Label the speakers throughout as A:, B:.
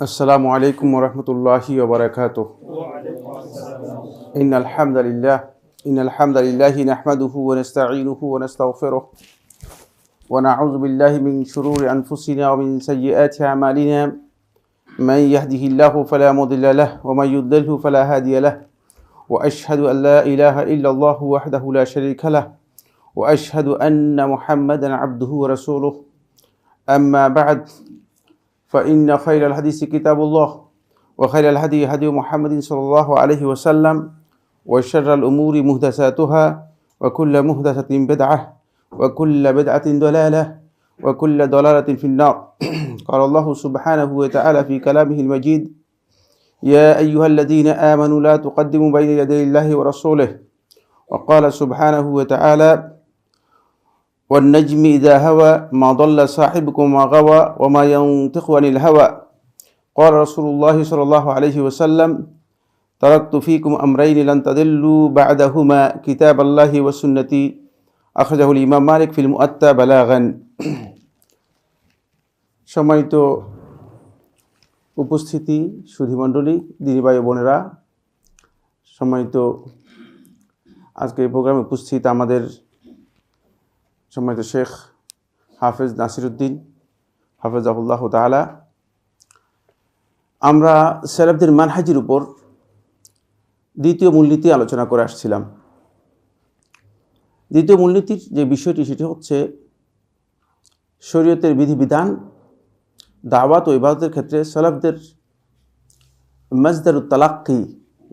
A: السلام عليكم ورحمة الله وبركاته. إن الحمد لله نحمده ونستعينه ونستغفره ونعوذ بالله من شرور أنفسنا ومن سيئات أعمالنا. من يهده الله فلا مضل له ومن يضلله فلا هادي له وأشهد أن لا إله إلا الله وحده لا شريك له وأشهد أن محمدا عبده ورسوله. أما بعد فإن خير الحديث كتاب الله وخير الهدي هدي محمد صلى الله عليه وسلم وشر الأمور محدثاتها وكل محدثة بدعة وكل بدعة ضلالة وكل ضلالة في النار. قال الله سبحانه وتعالى في كلامه المجيد: يا أيها الذين آمنوا لا تقدموا بين يدي الله ورسوله. وقال سبحانه وتعالى: والنجم إذا هوى ما ضل صاحبكم ما غوى وما ينطق عن الهوى. قال رسول الله صلى الله عليه وسلم: تركت فيكم أمرين لن تضلوا بعدهما كتاب الله وسنتي. أخرجه الإمام مالك في المؤتى بلاغا. সম্মানিত উপস্থিতি, সুধীমণ্ডলী, দিনী ভাই বোনেরা, সম্মানিত আজকে এই প্রোগ্রামে উপস্থিত আমাদের সম্মানিত শেখ হাফেজ নাসিরউদ্দিন হাফেজাহুল্লাহ তাআলা। আমরা সালাফদের মানহাজের উপর দ্বিতীয় মূলনীতি আলোচনা করে আসছিলাম। দ্বিতীয় মূলনীতির যে বিষয়টি সেটি হচ্ছে শরীয়তের বিধিবিধান, দাওয়াত ও ইবাদতের ক্ষেত্রে সালাফদের মাজদারুত তালাক্কি,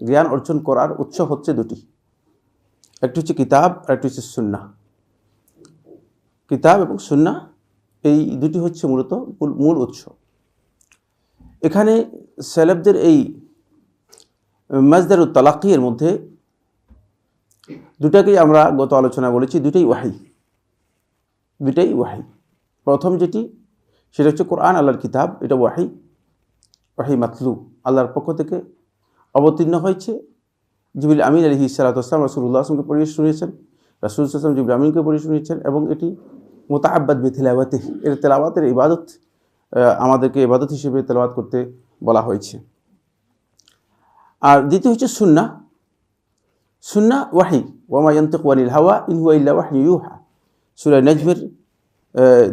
A: জ্ঞান অর্জন করার উৎস হচ্ছে দুটি, একটি হচ্ছে কিতাব আর একটি হচ্ছে সুন্নাহ। কিতাব এবং সুন্নাহ এই দুটি হচ্ছে মূলত মূল উৎস। এখানে সালাফদের এই মাজদারুত তালাক্কি এর মধ্যে দুটাকেই আমরা গত আলোচনা বলেছি দুটাই ওয়াহি। প্রথম যেটি সেটা হচ্ছে কোরআন, আল্লাহর কিতাব, এটা ওয়াহি মাতলু, আল্লাহর পক্ষ থেকে অবতীর্ণ হয়েছে। জিবরিল আমিন আলাইহিস সালাতু ওয়াস সালাম রাসূলুল্লাহ সাল্লাল্লাহু আলাইহি ওয়াসাল্লামকে পড়িয়ে শুনিয়েছেন, রাসূল সাল্লাল্লাহু আলাইহি ওয়াসাল্লাম জিবরিল আমিনকে পড়িয়ে শুনিয়েছেন, এবং এটি মুতাআব্বাদ বিতিলাওয়াতিহি, এর তেলাওয়াতের ইবাদত, আমাদেরকে ইবাদত হিসেবে তেলাওয়াত করতে বলা হয়েছে। আর দ্বিতীয় হচ্ছে সুন্নাহ ওয়াহি, ওয়া মা ইয়ানতিকু আনিল হাওয়া ইন হুয়া ইল্লা ওয়াহয়ুন ইউহা। সূরা নাজমের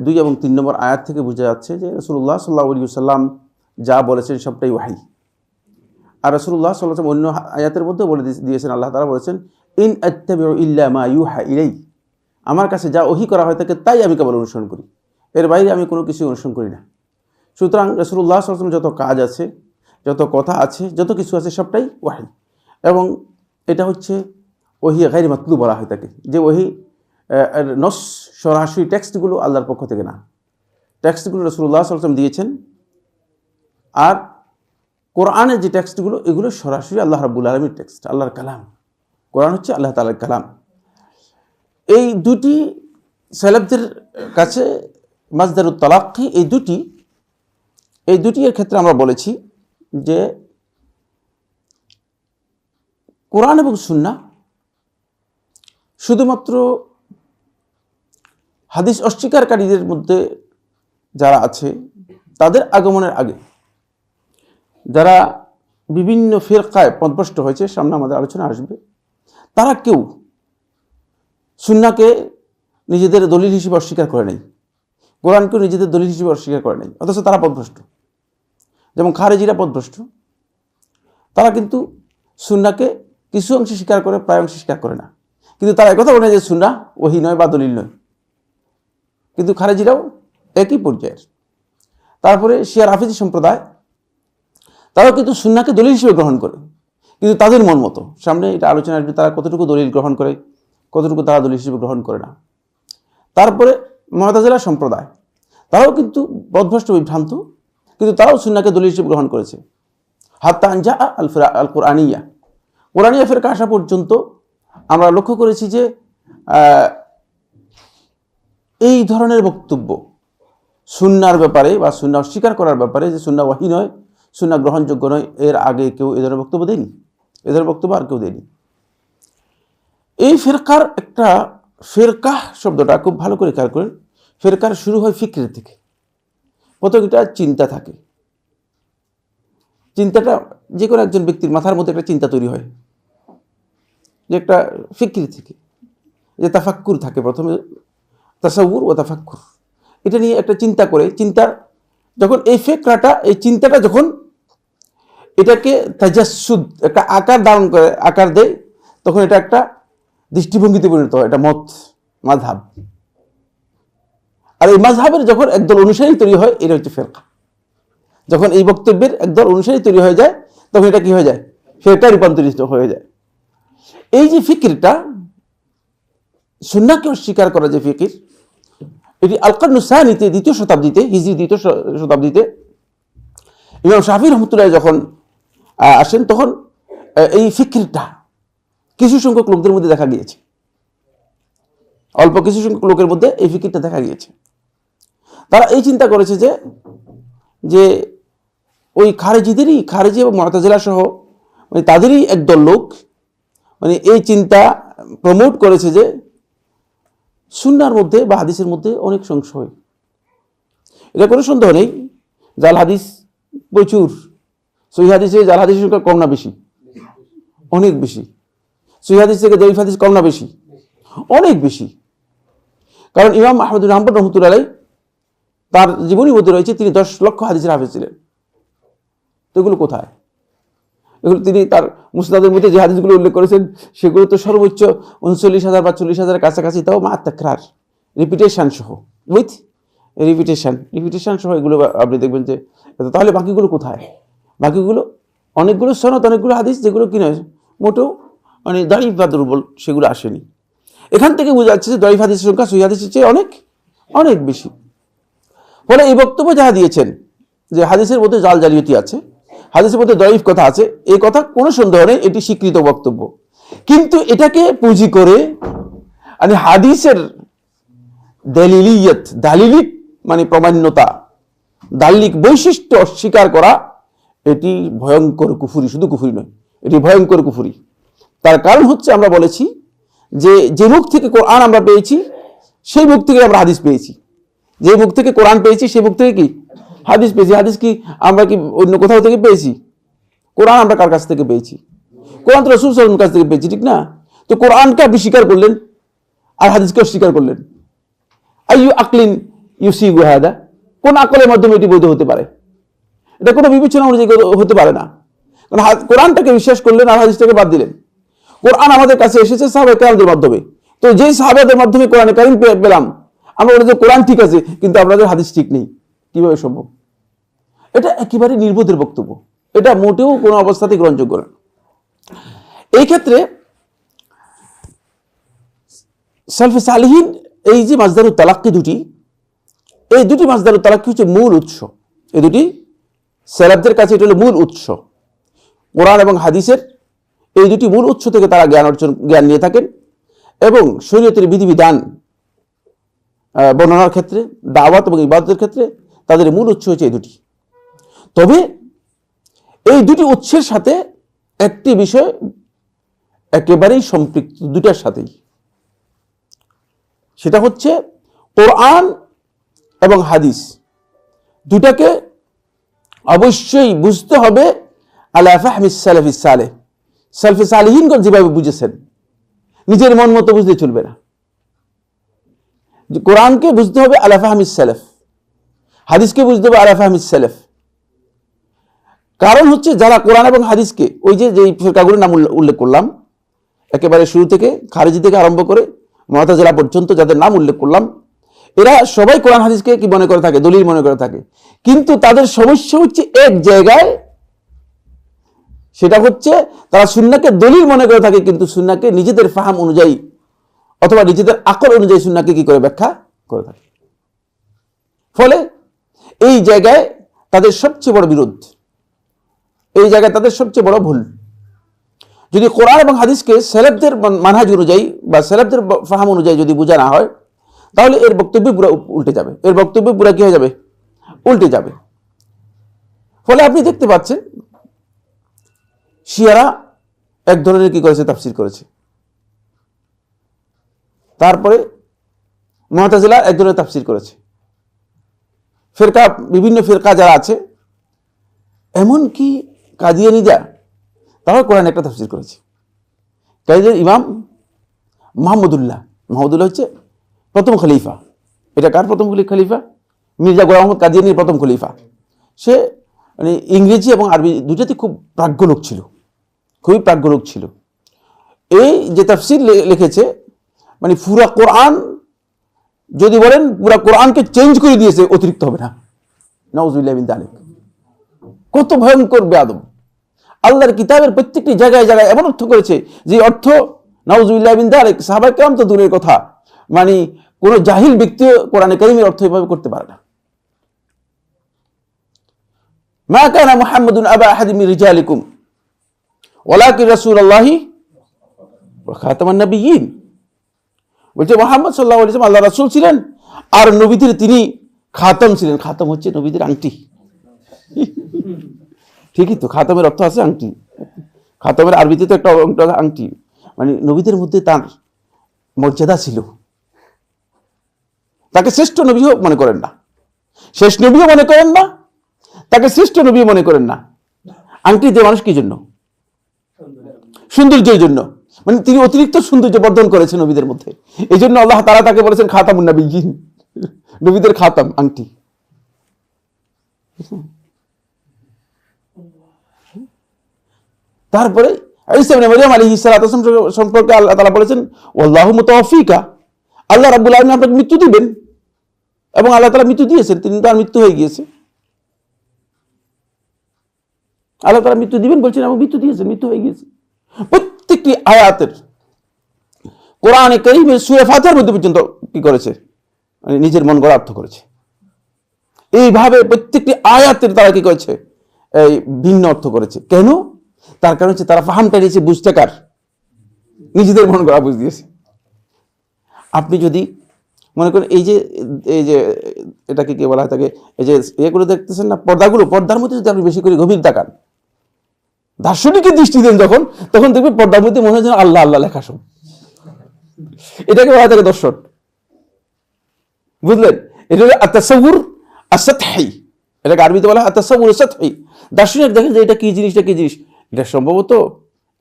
A: 2 এবং 3 নম্বর আয়াত থেকে বোঝা যাচ্ছে যে রাসূলুল্লাহ সাল্লাল্লাহু আলাইহি ওয়াসাল্লাম যা বলেছেন সবটাই ওয়াহি। আর রাসূলুল্লাহ সাল্লাল্লাহু আলাইহি ওয়াসাল্লাম অন্য আয়াতের মধ্যে বলে দিয়েছেন, আল্লাহ তাআলা বলেছেন, ইন আত্তাবিউ ইল্লা মা ইউহা ইলাই, আমার কাছে যা ওহী করা হয় থাকে তাই আমি কেবল অনুসরণ করি, এর বাইরে আমি কোনো কিছু অনুসরণ করি না। সুতরাং রাসূলুল্লাহ সাল্লাল্লাহু আলাইহি ওয়াসাল্লাম যত কাজ আছে, যত কথা আছে, যত কিছু আছে সবটাই ওয়াহি। এবং এটা হচ্ছে ওহী গায়র মাতলু বলা হয় থাকে, যে ওহী নস সরাসরি টেক্সটগুলো আল্লাহর পক্ষ থেকে না, টেক্সটগুলো রাসূলুল্লাহ সাল্লাল্লাহু আলাইহি ওয়াসাল্লাম দিয়েছেন। আর কোরআনের যে টেক্সটগুলো এগুলো সরাসরি আল্লাহ রাব্বুল আলামিনের টেক্সট, আল্লাহর কালাম। কোরআন হচ্ছে আল্লাহ তাআলার কালাম। এই দুটি সালাফদের কাছে মাজদারুত তালাক্কি, এই দুটি এর ক্ষেত্রে আমরা বলেছি যে কোরআন এবং সুন্নাহ শুধুমাত্র হাদিস অস্বীকারীদের মধ্যে যারা আছে তাদের আগমনের আগে যারা বিভিন্ন ফিরকায় পথভ্রষ্ট হয়েছে, সামনে আমাদের আলোচনা আসবে, তারা কেউ সুন্নাহকে নিজেদের দলিল হিসেবে অস্বীকার করে নাই, কোরআনকেও নিজেদের দলিল হিসেবে অস্বীকার করে নাই, অথচ তারা পথভ্রষ্ট। যেমন খারেজিরা পথভ্রষ্ট, তারা কিন্তু সুন্নাহকে কিছু অংশে স্বীকার করে, প্রায় অংশে স্বীকার করে না, কিন্তু তারা একথা বলে যে সুন্নাহ ওহী নয় বা দলিল নয়, কিন্তু খারেজিরাও একই পর্যায়ের। তারপরে শিয়া রাফিজি সম্প্রদায়, তারাও কিন্তু সুন্নাহকে দলিল হিসেবে গ্রহণ করে, কিন্তু তাদের মন মতো, সামনে এটা আলোচনা আসবে তারা কতটুকু দলিল গ্রহণ করে, কতটুকু তারা দলিল হিসেবে গ্রহণ করে না। তারপরে মুতাজিলা সম্প্রদায়, তারাও কিন্তু পথভ্রষ্ট, বিভ্রান্ত, কিন্তু তারাও সুন্নাহকে দলিল হিসেবে গ্রহণ করেছে। হাত্তা আন জা আল কুরআনিয়া, কোরআনিয়া ফিরকা আসা পর্যন্ত আমরা লক্ষ্য করেছি যে এই ধরনের বক্তব্য সুন্নাহর ব্যাপারে বা সুন্নাহ অস্বীকার করার ব্যাপারে, যে সুন্নাহ ওয়াহী নয়, সুন্নাহ গ্রহণযোগ্য নয়, এর আগে কেউ এ ধরনের বক্তব্য দেয়নি, এ ধরনের বক্তব্য আর কেউ দেয়নি। এই ফিরকার একটা ফিরকাহ শব্দটা খুব ভালো করে খেয়াল করেন, ফিরকার শুরু হয় ফিকর থেকে, প্রথম এটা চিন্তা থাকে, চিন্তাটা যে কোনো একজন ব্যক্তির মাথার মধ্যে একটা চিন্তা তৈরি হয়, যে একটা ফিকির থেকে, যে তাফাক্কুর থাকে, প্রথমে তাসাউর ও তাফাক্কুর, এটা নিয়ে একটা চিন্তা করে, চিন্তা যখন এই ফিকরাটা, এই চিন্তাটা যখন এটাকে তাজাসসুদ, একটা আকার ধারণ করে, আকার দেয়, তখন এটা একটা দৃষ্টিভঙ্গিতে পরিণত হয়, এটা মত, মাযহাব। আর এই মাযহাবের যখন একদল অনুসারী তৈরি হয়, এটা হচ্ছে ফিরকা। যখন এই বক্তব্যের একদল অনুসারী তৈরি হয়ে যায়, তখন এটা কি হয়ে যায়? ফিরকায় রূপান্তরিত হয়ে যায়। এই যে ফিকিরটা, সুন্নাহকে অস্বীকার করা যে ফিকির, এটি আল কারনু সানিতে, দ্বিতীয় শতাব্দীতে, হিজরি দ্বিতীয় শতাব্দীতে ইমাম শাফিঈ রহমতুল্লাহ যখন আসেন, তখন এই ফিকিরটা কিছু সংখ্যক লোকদের মধ্যে দেখা গিয়েছে, অল্প কিছু সংখ্যক লোকের মধ্যে এই ফিকিরটা দেখা গিয়েছে। তারা এই চিন্তা করেছে যে ওই খারেজি এবং মুতাজিলা সহ মানে তাদেরই একদল লোক মানে এই চিন্তা প্রমোট করেছে যে সুন্নাহর মধ্যে বা হাদিসের মধ্যে অনেক সংশয়। এটা কোনো সন্দেহ নেই, জাল হাদিস প্রচুর, সহিহ হাদিসে জাল হাদিসের সংখ্যা কম না বেশি? অনেক বেশি। সহিহ হাদিস থেকে দঈফ হাদিস কম না বেশি? অনেক বেশি। কারণ ইমাম আহমদ বিন হাম্বল রহমতুল্লাহ আলাইহি তার জীবনী মধ্যে রয়েছে তিনি 10 লক্ষ হাদিসের হাফেজ ছিলেন। তো এগুলো কোথায়? এগুলো তিনি তার মুসনাদের মধ্যে যে হাদিসগুলো উল্লেখ করেছেন সেগুলো তো সর্বোচ্চ 39,000 বা 40,000-এর কাছাকাছি, তাও মা তাকরার, রিপিটেশন সহ, উইথ রিপিটেশন সহ এগুলো আপনি দেখবেন যে। তাহলে বাকিগুলো কোথায়? বাকিগুলো অনেকগুলো সনদ, অনেকগুলো হাদিস যেগুলো কিনা মোটেও মানে দাঈফ বা দুর্বল, সেগুলো আসেনি। এখান থেকে বোঝা যাচ্ছে যে দঈফ হাদিসের সংখ্যা সহিহ হাদিসের চেয়ে অনেক অনেক বেশি। ফলে এই বক্তব্য যারা দিয়েছেন যে হাদিসের মধ্যে জাল জালিয়াতি আছে, হাদিসের মধ্যে দঈফ কথা আছে, এই কথা কোনো সন্দেহ নেই, এটি স্বীকৃত বক্তব্য। কিন্তু এটাকে পুঁজি করে মানে হাদিসের দালিলিক মানে প্রমাণ্যতা, দালিলিক বৈশিষ্ট্য অস্বীকার করা, এটি ভয়ঙ্কর কুফরি। শুধু কুফরি নয়, এটি ভয়ঙ্কর কুফরি। তার কারণ হচ্ছে, আমরা বলেছি যে মুখ থেকে কোরআন আমরা পেয়েছি, সেই মুখ থেকে আমরা হাদিস পেয়েছি। যে মুখ থেকে কোরআন পেয়েছি, সেই মুখ থেকে কি হাদিস পেয়েছি। হাদিস কি আমরা কি অন্য কোথাও থেকে পেয়েছি? কোরআন আমরা কার কাছ থেকে পেয়েছি? কোরআন তো রাসূল সাল্লাল্লাহু আলাইহি ওয়াসাল্লামের কাছ থেকে পেয়েছি, ঠিক না? তো কোরআনকে আপনি স্বীকার করলেন আর হাদিসকে অস্বীকার করলেন। আইয়ু আকলিন ইউসিগু হাদা, কোন আকলের মাধ্যমে এটি বৈধ হতে পারে? এটা কোনো বিবেচনা অনুযায়ী হতে পারে না। কারণ কোরআনটাকে বিশ্বাস করলেন আর হাদিসটাকে বাদ দিলেন। কোরআন আমাদের কাছে এসেছে সাহাবায়ে কেরামদের মাধ্যমে। তো যেই সাহাবাদের মাধ্যমে কোরআনে কারীম পেলাম, আমরা বলি যে কোরআন ঠিক আছে কিন্তু আপনাদের হাদিস ঠিক নেই, কিভাবে সম্ভব? এটা একেবারে নির্বোধের বক্তব্য, এটা মোটেও কোনো অবস্থাতেই গ্রহণযোগ্য না। এই ক্ষেত্রে সালফে সালিহিন এই যে মাসদারুত তালাক্কি দুটি, এই দুটি মাসদারুত তালাক্কি হচ্ছে মূল উৎস। এই দুটি সালাফদের কাছে এটা হলো মূল উৎস। কোরআন এবং হাদিসের এই দুটি মূল উৎস থেকে তারা জ্ঞান নিয়ে থাকেন এবং শরীয়তের বিধিবিধান বর্ণনার ক্ষেত্রে, দাওয়াত এবং ইবাদতের ক্ষেত্রে তাদের মূল উৎস হচ্ছে এই দুটি। তবে এই দুটি উৎসের সাথে একটি বিষয় একেবারেই সম্পৃক্ত, দুটার সাথেই, সেটা হচ্ছে কোরআন এবং হাদিস দুটাকে অবশ্যই বুঝতে হবে আলা ফাহমিস সালাফিস সালেহ, সালফে সালিহিনগণ যেভাবে বুঝেছেন, নিজের মন মতো বুঝতে চলবে না। কোরআনকে বুঝতে হবে আলা ফাহমিস সালাফ, হাদিসকে বুঝতে হবে আলা ফাহমিস সালাফ। কারণ হচ্ছে যারা কোরআন এবং হাদিসকে, ওই যে ফিরকাগুলোর নাম উল্লেখ করলাম, একেবারে শুরু থেকে খারেজি থেকে আরম্ভ করে মুতাজিলা পর্যন্ত যাদের নাম উল্লেখ করলাম, এরা সবাই কোরআন হাদিসকে কি মনে করে থাকে? দলিল মনে করে থাকে। কিন্তু তাদের সমস্যা হচ্ছে এক জায়গায়, সেটা হচ্ছে তারা সুন্নাহকে দলিল মনে করে থাকে, কিন্তু সুন্নাহকে নিজেদের ফাহাম অনুযায়ী অথবা নিজেদের আকল অনুযায়ী সুন্নাহকে কি করে ব্যাখ্যা করে থাকে। ফলে এই জায়গায় তাদের সবচেয়ে বড় বিরোধ, এই জায়গায় তাদের সবচেয়ে বড় ভুল। যদি কোরআন এবং হাদিসকে সালাফদের মানহাজ অনুযায়ী বা সালাফদের ফাহাম অনুযায়ী যদি বোঝা না হয়, তাহলে এর বক্তব্য পুরো উল্টে যাবে, এর বক্তব্য পুরো কি হয়ে যাবে? উল্টে যাবে। ফলে আপনি দেখতে পাচ্ছেন শিয়ারা এক ধরনের কি করেছে? তাফসীর করেছে। তারপরে মুতাজিলা এক ধরনের তাফসীর করেছে। ফিরকা, বিভিন্ন ফিরকা যারা আছে, এমনকি কাদিয়ানীরা তারাও কোরআন একটা তাফসীর করেছে। কাদিয়ানীর ইমাম মাহমুদুল্লাহ হচ্ছে প্রথম খলিফা। এটা কার প্রথম খলিফা? মির্জা গোলাম আহমদ কাদিয়ানীর প্রথম খলিফা। সে মানে ইংরেজি এবং আরবি দুটাতে খুব প্রাজ্ঞ লোক ছিল, খুবই প্রাজ্ঞ লোক ছিল। এই যে তাফসীর লিখেছে মানে পুরা কোরআন, যদি বলেন পুরা কোরআনকে চেঞ্জ করে দিয়েছে, অতিরিক্ত হবে না। নাউজুবিল্লাহি মিন যালিক। কত ভয়ঙ্কর বেয়াদব! আল্লাহর কিতাবের প্রত্যেকটি জায়গায় জায়গায় এমন অর্থ করেছে যে অর্থ নাউজুবিল্লাহি মিন যালিক সাহাবায়ে কেরাম তো দূরের কথা, মানে কোন জাহিল ব্যক্তি কোরআনে কারীমের অর্থ এভাবে করতে পারে না। মা কানা মুহাম্মাদুন আবা আহাদিন মিন রিজালিকুম ওয়ালাকিন রাসূলুল্লাহি ওয়া খাতামান নাবিয়্যিন। বলছে মুহাম্মদ সাল্লাল্লাহু আলাইহি ওয়াসাল্লাম আল্লাহর রাসূল ছিলেন আর নবীদের তিনি খাতাম ছিলেন। খাতাম হচ্ছে নবীদের আংটি। ঠিকই তো, খাতামের অর্থ আছে আংটি। খাতামের আরবিতে তো একটা আংটি, মানে নবীদের মধ্যে তার মর্যাদা ছিল। তাকে শ্রেষ্ঠ নবীও মনে করেন না, শেষ নবীও মনে করেন না, তাকে শ্রেষ্ঠ নবীও মনে করেন না। আংটি দিয়ে মানুষ কি জন্য? সৌন্দর্যের জন্য। মানে তিনি অতিরিক্ত সৌন্দর্য বর্ধন করেছেন নবীদের মধ্যে, এই জন্য আল্লাহ তাআলা তাকে বলেছেন খাতামুন নাবিয়্যিন, নবীদের খাতাম, আংটি। তারপরে ঈসা ইবনে মারইয়াম আলাইহিস সালাতু সম্পর্কে আল্লাহ তাআলা বলেছেন ওয়াল্লাহু মুতাওয়াফিকা, আল্লাহ রাব্বুল আলামিন আপনাকে মৃত্যু দিবেন, এবং আল্লাহ তাআলা মৃত্যু দিয়েছেন, তিনি তার মৃত্যু হয়ে গিয়েছে। আল্লাহ তাআলা মৃত্যু দিবেন বলছেন এবং মৃত্যু দিয়েছেন, মৃত্যু হয়ে গিয়েছে। প্রত্যেকটি আয়াতের কোরআনে কারীমের সূরা ফাতিহার মধ্যে পর্যন্ত কি করেছে? মানে নিজের মন গড়া অর্থ করেছে। এইভাবে প্রত্যেকটি আয়াতের তারা কি করেছে? এই ভিন্ন অর্থ করেছে। কেন? তার কারণ হচ্ছে তারা ফাহামটা নিয়েছে বুঝতে কার? নিজেদের মন গড়া বুঝ দিয়েছে। আপনি যদি মনে করেন এই যে এটাকে কি বলা হয় থাকে, এই যে এগুলো দেখতেছেন না, পর্দার মধ্যে যদি আপনি বেশি করে গভীর তাকান, দার্শনিকের দৃষ্টি দেন যখন, তখন দেখবেন পর্দার মধ্যে মনে হয় যেন আল্লাহ আল্লাহ লেখা সব। এটাকে বলা থাকে দর্শন, বুঝলেন? এটা হলো আত-তাসাউউর আস-সাতহি, এটাকে আরবিতে বলা হয় আত-তাসাউউর আস-সাতহি। দার্শনিক দেখেন যে এটা কি জিনিস, এটা সম্ভবত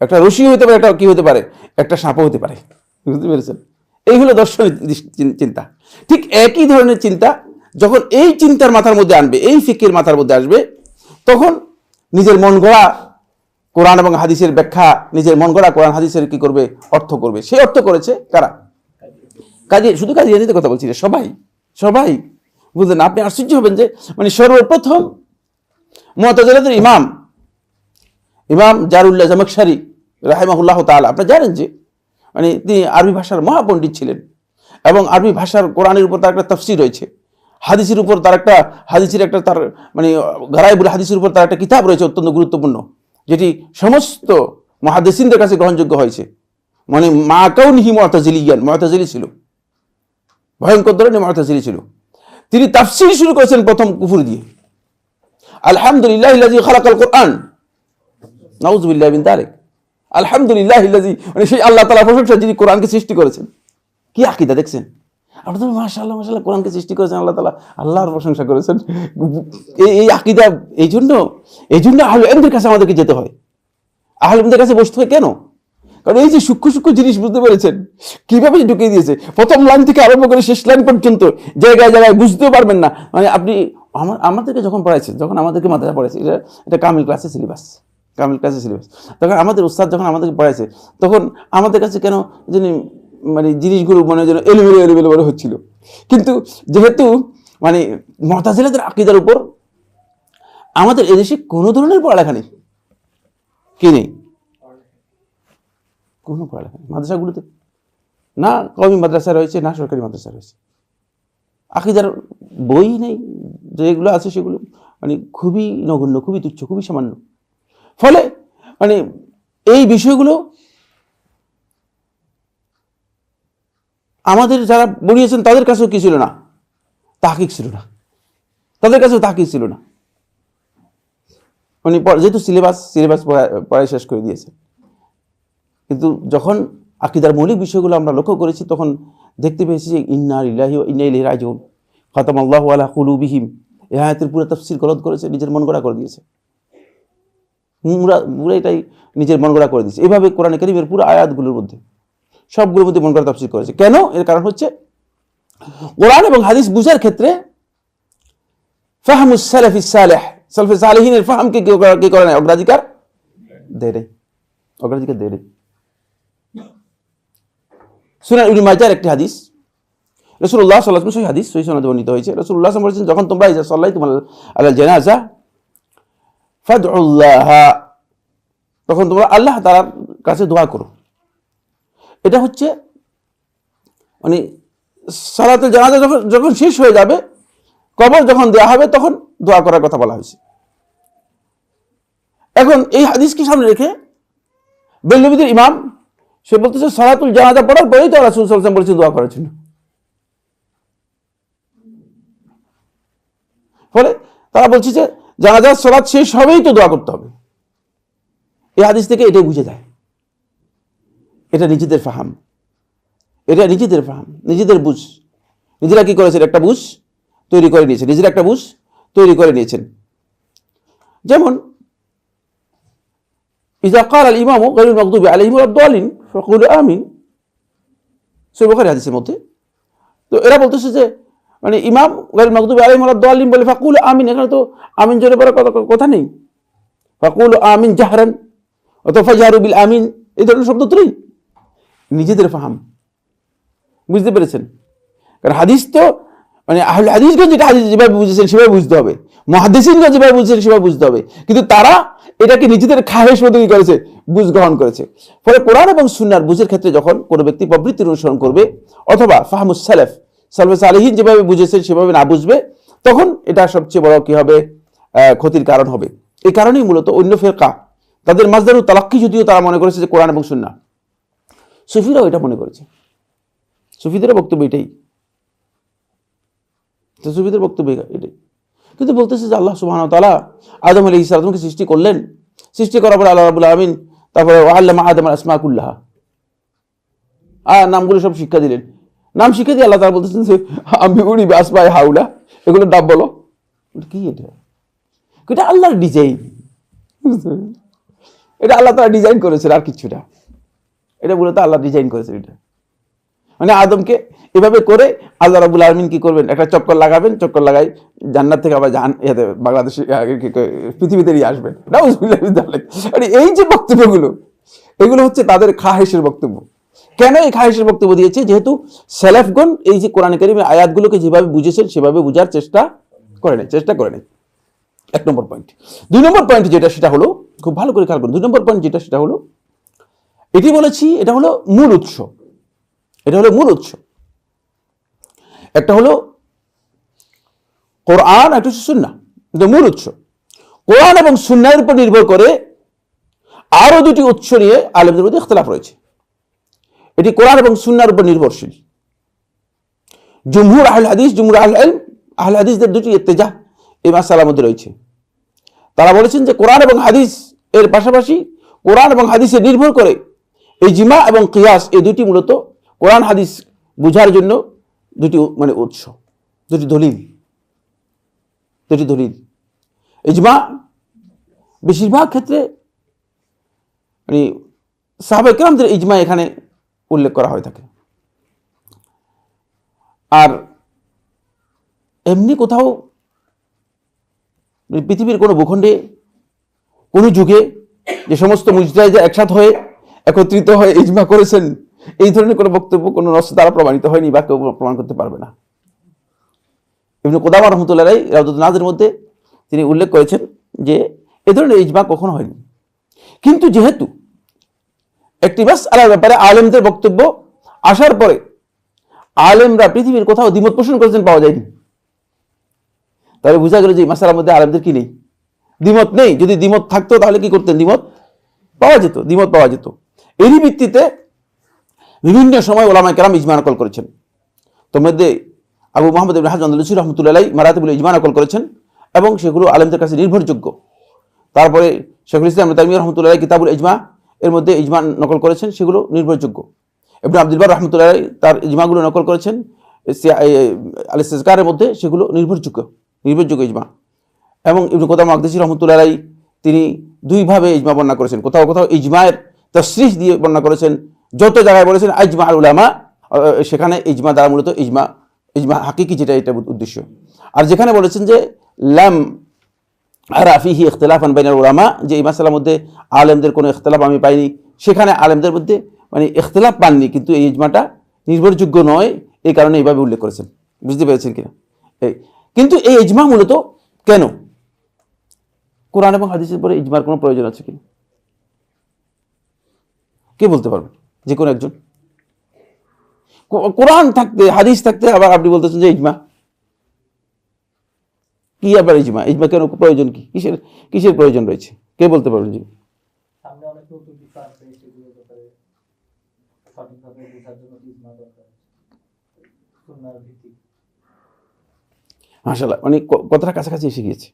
A: একটা রশি হতে পারে, একটা কি হতে পারে, একটা সাপও হতে পারে। বুঝতে পেরেছেন? এই হলো দর্শনের চিন্তা। ঠিক একই ধরনের চিন্তা যখন এই চিন্তার মাথার মধ্যে আনবে, এই ফিকের মাথার মধ্যে আসবে, তখন নিজের মন গড়া কোরআন এবং হাদিসের ব্যাখ্যা, নিজের মন গড়া কোরআন হাদিসের কি করবে? অর্থ করবে। সেই অর্থ করেছে কারা? শুধু কাদিয়ানীদের কথা বলছি না, সবাই। বুঝলেন? আপনি আশ্চর্য হবেন যে মানে সর্বপ্রথম মুতাজিলাদের ইমাম জারুল্লাহ জামাখশারি রাহিমাহুল্লাহ তাআলা, আপনারা জানেন যে মানে তিনি আরবি ভাষার মহাপণ্ডিত ছিলেন, এবং আরবি ভাষার কোরআনের উপর তার একটা তাফসীর রয়েছে, হাদিসের উপর তার একটা তার মানে গারাইবুল হাদিসের উপর তার একটা কিতাব রয়েছে অত্যন্ত গুরুত্বপূর্ণ, যেটি সমস্ত মুহাদ্দিসিনদের কাছে গ্রহণযোগ্য হয়েছে। মানে মা কাউনিহি মুতাজিলি ছিল, ভয়ঙ্কর ধরনের মুতাজিলি ছিল। তিনি তাফসীর শুরু করেছেন প্রথম কুফর দিয়ে, আলহামদুলিল্লাহিল্লাযী খালাকাল কোরআন, নাউযুবিল্লাহি মিন যালিক। আলহামদুলিল্লাহিল্লাযী, মানে সেই আল্লাহ তাআলার প্রশংসা যিনি কোরআনকে সৃষ্টি করেছেন। কি আকীদা দেখছেন? আপনারা মাশাআল্লাহ কোরআনকে সৃষ্টি করেছেন আল্লাহ তাআলা, আল্লাহর প্রশংসা করেছেন। এই আকীদা, এই জন্য আহলে ইলমের কাছে আমাদেরকে যেতে হয়, আহলে ইলমের কাছে বসতে হয়। কেন? কারণ এই যে সূক্ষ্ম জিনিস বুঝতে পেরেছেন, কিভাবে ঢুকিয়ে দিয়েছে, প্রথম লাইন থেকে আরম্ভ করে শেষ লাইন পর্যন্ত জায়গায় বুঝতেও পারবেন না। মানে আপনি আমাদেরকে যখন আমাদেরকে মাদ্রাসা পড়াইছে, এটা কামিল ক্লাসের সিলেবাস, তখন আমাদের উস্তাদ যখন আমাদেরকে পড়াইছে, তখন আমাদের কাছে কেন জানি মানে জিনিসগুলো মনে যেন এলোমেলো বলে হচ্ছিল। কিন্তু যেহেতু মানে মুতাজিলাদের আকীদার উপর আমাদের এদেশে কোনো ধরনের পড়ালেখা নেই, কোনো পড়ালেখা নেই মাদ্রাসাগুলোতে, না কওমি মাদ্রাসা রয়েছে, না সরকারি মাদ্রাসা রয়েছে। আকীদার বই নেই, যেগুলো আছে সেগুলো মানে খুবই নগণ্য, খুবই তুচ্ছ, খুবই সামান্য। ফলে মানে এই বিষয়গুলো আমাদের যারা পড়িয়েছেন তাদের কাছেও কি ছিল না? তাহকিক ছিল না, তাদের কাছেও তাহকিক ছিল না। মানে যেহেতু সিলেবাস পড়াই শেষ করে দিয়েছে, কিন্তু যখন আকীদার মৌলিক বিষয়গুলো আমরা লক্ষ্য করেছি, তখন দেখতে পেয়েছি যে ইন্না লিল্লাহি ওয়া ইন্না ইলাইহি রাজিউন, খাতামাল্লাহু আলা কুলুবিহিম, এই আয়াতের পুরো তাফসীর গলত করেছে, নিজের মন গড়া করে দিয়েছে। পুরো এটাই নিজের মন গড়া করে দিচ্ছে। এভাবে কোরআন কারীমের পুরো আয়াতগুলোর মধ্যে সবগুলোর মধ্যে মন গড়া তাফসীর করেছে। কেন? এর কারণ হচ্ছে কোরআন এবং হাদিস বুঝার ক্ষেত্রে ফাহমুস সালাফিস সালেহ, সালফে সালেহিনের ফাহমকে কি করে না, অগ্রাধিকার দেয় নাই, অগ্রাধিকার দেয় নাই। সুনান ইবনে মাজাহর একটি হাদিস, রাসূলুল্লাহ সাল্লাল্লাহু আলাইহি ওয়াসাল্লাম, সহিহ হাদিস, সহিহ সনদে বর্ণিত হয়েছে, রাসূলুল্লাহ সাল্লাল্লাহু আলাইহি ওয়াসাল্লাম বলেছেন, যখন তোমরা ইজা সাল্লাইতুম আলাল জানাজা ফাদউল্লাহ, তখন তোমরা আল্লাহ তাআলার কাছে দোয়া করো। এটা হচ্ছে মানে সালাতুল জানাজা যখন শেষ হয়ে যাবে, কবর যখন দেওয়া হবে, তখন দোয়া করার কথা বলা হয়েছে। এখন এই হাদিসকে সামনে রেখে বেলনবীদের ইমাম সে বলতেছে সালাতুল জানাজা পড়ার পরেই তো রাসূল সাল্লাল্লাহু আলাইহি ওয়াসাল্লাম বলেছেন দোয়া করার জন্য। ফলে তারা বলছে যে জানাজার সালাত শেষ হবেই তো দোয়া করতে হবে। এই হাদিস থেকে এটাই বুঝে যায়, এটা নিজেদের ফাহাম, এটা নিজেদের ফাহাম, নিজেদের বুঝ। নিজেরা কি করেছেন? একটা বুঝ তৈরি করে নিয়েছেন, নিজেরা একটা বুঝ তৈরি করে নিয়েছেন। যেমন ইযা ক্বালা আল ইমামু গায়রুল মাগদুবি আলাইহিম ওয়ালাদ দাল্লিন ফাকুলু আমিন, সহিহ বুখারী হাদিসের মধ্যে। তো এরা বলতেছে যে মানে ইমাম গায়রুল মাগদুবি আলাইহিম ওয়ালাদ দাল্লিন বলে ফাকুলু আমিন, এখানে তো আমিন জোরে পড়ার কথা নেই। ফাকুলু আমিন জাহরান অথবা ফাজহারু বিল আমিন, এই ধরনের শব্দ তো নেই। নিজেদের ফাহাম, বুঝতে পেরেছেন? কারণ হাদিস তো মানে আহলে হাদিসগণ যেটা হাদিস যেভাবে বুঝেছেন সেভাবে বুঝতে হবে, মুহাদ্দিসিনগণ যেভাবে বুঝেছেন সেভাবে বুঝতে হবে, কিন্তু তারা এটাকে নিজেদের খাহেশ মতো কি করেছে, বুঝ গ্রহণ করেছে। ফলে কোরআন এবং সুন্নাহর বুঝের ক্ষেত্রে যখন কোনো ব্যক্তি প্রবৃত্তির অনুসরণ করবে অথবা ফাহমুস সালাফ, সালফে সালেহিন যেভাবে বুঝেছেন সেভাবে না বুঝবে, তখন এটা সবচেয়ে বড় কি হবে, ক্ষতির কারণ হবে। এই কারণেই মূলত অন্য ফিরকা তাদের মাজদারুত তালাক্কি, যদিও তারা মনে করেছে যে কোরআন এবং সুন্নাহ, সুফিরাও এটা মনে করেছে, সুফিদেরও বক্তব্য এটাই, সুফিদের বক্তব্য এটাই। কিন্তু বলতেছে যে আল্লাহ সুবহানাহু ওয়া তাআলা আদম আলাইহিস সালামকে সৃষ্টি করলেন, সৃষ্টি করার পর আল্লাহ রাব্বুল আলামিন তারপরে আল্লামা আদম আল আসমা কুল্লাহা, নামগুলো সব শিক্ষা দিলেন। নাম শিক্ষা দিয়ে আল্লাহ তাআলা বলতেছেন যে আমি উড়ি আসমাই হাউলা, এগুলোর নাম বলো। কি এটা আল্লাহর ডিজাইন, এটা আল্লাহ তাআলা ডিজাইন করেছেন, আর কিছু না। এটা মূলত আল্লাহ ডিজাইন করেছেন। এটা মানে আদমকে এভাবে করে আল্লাহ রাব্বুল আলামিন কি করবেন, একটা চক্কর লাগাবেন, চক্কর লাগাই জান্নাত থেকে আবার বাংলাদেশে পৃথিবীতে নিয়ে আসবেন। এই যে বক্তব্যগুলো, এগুলো হচ্ছে তাদের খাহেশের বক্তব্য। কেন এই খাহেশের বক্তব্য দিয়েছে? যেহেতু সালাফগণ এই যে কোরআন কারীমের আয়াতগুলোকে যেভাবে বুঝেছেন সেভাবে বুঝার চেষ্টা করে নেই। এক নম্বর পয়েন্ট। দুই নম্বর পয়েন্ট যেটা, সেটা হলো, খুব ভালো করে খেয়াল করুন, 2 নম্বর পয়েন্ট যেটা, সেটা হলো এটি বলেছি, এটা হলো মূল উৎস। এটা হলো মূল উৎস। একটা হলো কোরআন, একটা হচ্ছে সুন্নাহ, এটা মূল উৎস। কোরআন এবং সুন্নাহের উপর নির্ভর করে আরো দুটি উৎস নিয়ে আলেমদের মধ্যে ইখতিলাফ রয়েছে। এটি কোরআন এবং সুন্নাহর উপর নির্ভরশীল। জুমহুর আহলে হাদিস, জুমহুর আহলে ইলম, আহলে হাদিসদের দুটি ইত্তেজাহ এই মাসআলার মধ্যে রয়েছে। তারা বলেছেন যে কোরআন এবং হাদিস এর পাশাপাশি কোরআন এবং হাদিসে নির্ভর করে ইজমা এবং কিয়াস, এই দুটি মূলত কোরআন হাদিস বুঝার জন্য দুটি মানে উৎস, দুটি দলিল। ইজমা বেশিরভাগ ক্ষেত্রে মানে সাহাবায়ে কেরামদের ইজমা এখানে উল্লেখ করা হয়ে থাকে। আর এমনি কোথাও পৃথিবীর কোনো ভূখণ্ডে কোনো যুগে যে সমস্ত মুজতাহিদ একসাথ হয়ে একত্রিত হয়ে ইজমা করেছেন, এই ধরনের কোনো বক্তব্য কোনো নস দ্বারা প্রমাণিত হয়নি বা কেউ প্রমাণ করতে পারবে না। ইবনে কুদামা রাহমাতুল্লাহ আলাইহি রাউদাতুন নাজের মধ্যে তিনি উল্লেখ করেছেন যে এই ধরনের ইজমা কখনো হয়নি। কিন্তু যেহেতু একটি মাসআলার ব্যাপারে আলেমদের বক্তব্য আসার পরে আলেমরা পৃথিবীর কোথাও দ্বিমত পোষণ করেছেন পাওয়া যায়নি, তাহলে বোঝা গেল যে এই মাসআলার মধ্যে আলেমদের কি নেই, দ্বিমত নেই। যদি দ্বিমত থাকতো তাহলে কি করতেন, দ্বিমত পাওয়া যেত। এরই ভিত্তিতে বিভিন্ন সময় উলামায়ে কেরাম ইজমা নকল করেছেন। তোর মধ্যে আবু মুহাম্মদ ইবনে হাজর আন্দালুসী রাহমাতুল্লাহ আলাইহি মারাতিবুল ইজমা নকল করেছেন এবং সেগুলো আলেমদের কাছে নির্ভরযোগ্য। তারপরে শেখুল ইসলাম ইবনে তাইমিয়া রাহমাতুল্লাহ আলাইহি কিতাবুল ইজমা এর মধ্যে ইজমা নকল করেছেন, সেগুলো নির্ভরযোগ্য। ইবনে আব্দুল বার রাহমাতুল্লাহ আলাইহি তার ইজমাগুলো নকল করেছেন আল ইস্তিযকারের মধ্যে, সেগুলো নির্ভরযোগ্য ইজমা। এবং ইবনে কুদামা মাকদিসী রাহমাতুল্লাহ আলাইহি তিনি দুইভাবে ইজমা বর্ণনা করেছেন, কোথাও কোথাও ইজমায়ের তসরিহ দিয়ে বর্ণনা করেছেন, যত জায়গায় বলেছেন আজমা আল উলামা, সেখানে ইজমা দ্বারা মূলত ইজমা হাকিকি, যেটা এটা উদ্দেশ্য। আর যেখানে বলেছেন যে লাম আরা ফিহি ইখতিলাফান বাইনাল উলামা, যে এই মাসালার মধ্যে আলেমদের কোনো ইখতিলাফ আমি পাইনি, সেখানে আলেমদের মধ্যে মানে ইখতিলাফ পাননি, কিন্তু এই ইজমাটা নির্ভরযোগ্য নয়, এই কারণে এইভাবে উল্লেখ করেছেন। বুঝতে পেরেছেন কিনা? কিন্তু এই ইজমা মূলত কেন? কোরআন এবং হাদিসের পরে ইজমার কোনো প্রয়োজন আছে কিনা কে বলতে পারবে? যে কোনো একজন। কোরআন থাকতে হাদিস থাকতে আবার আপনি বলতেছেন যে ইজমা, কি আবার ইজমা? ইজমা কেন প্রয়োজন? কি কিসের প্রয়োজন রয়েছে? কে বলতে পারবেন? জি, মাশাআল্লাহ, মানে কথাটা কাছাকাছি এসে গিয়েছে,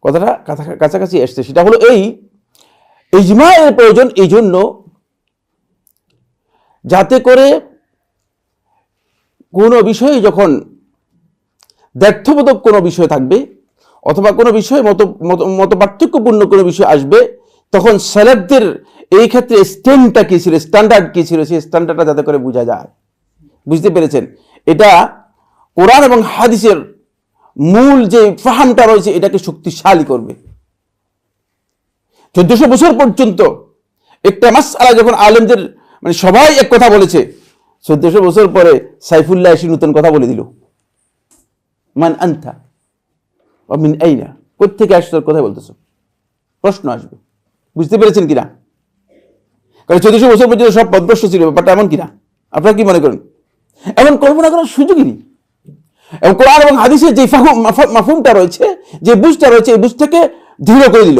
A: কথাটা কাছাকাছি আসছে। সেটা হলো এই ইজমা এর প্রয়োজন এই জন্য, যাতে করে কোনো বিষয়ে যখন দ্ব্যর্থবোধক কোনো বিষয় থাকবে অথবা কোনো বিষয় মত পার্থক্যপূর্ণ কোনো বিষয় আসবে, তখন সালাফদের এই ক্ষেত্রে স্ট্যান্ডটা কি ছিল, স্ট্যান্ডার্ড কি ছিল, সেই স্ট্যান্ডার্ডটা যাতে করে বোঝা যায়। বুঝতে পেরেছেন? এটা কোরআন এবং হাদিসের মূল যে ফাহামটা রয়েছে এটাকে শক্তিশালী করবে। 1400 বছর পর্যন্ত একটা মাসআলা যখন আলেমদের মানে সবাই এক কথা বলেছে, 1400 বছর পরে সাইফুল্লাহ এসে নতুন কথা বলে দিল, মান আনতা ওয়া মিন আইনা, কোত্থেকে আসছো, কোথায় বলতেছো, প্রশ্ন আসবে। বুঝতে পেরেছেন কিনা? কারণ 1400 বছর পর্যন্ত সব পদভ্রষ্ট ছিল, ব্যাপারটা এমন কিনা আপনারা কি মনে করেন? এমন কল্পনা করার সুযোগই নেই। এবং কোরআন এবং হাদিসের যে মাফহুমটা রয়েছে, যে বুঝটা রয়েছে, এই বুঝটাকে দৃঢ় করে দিল।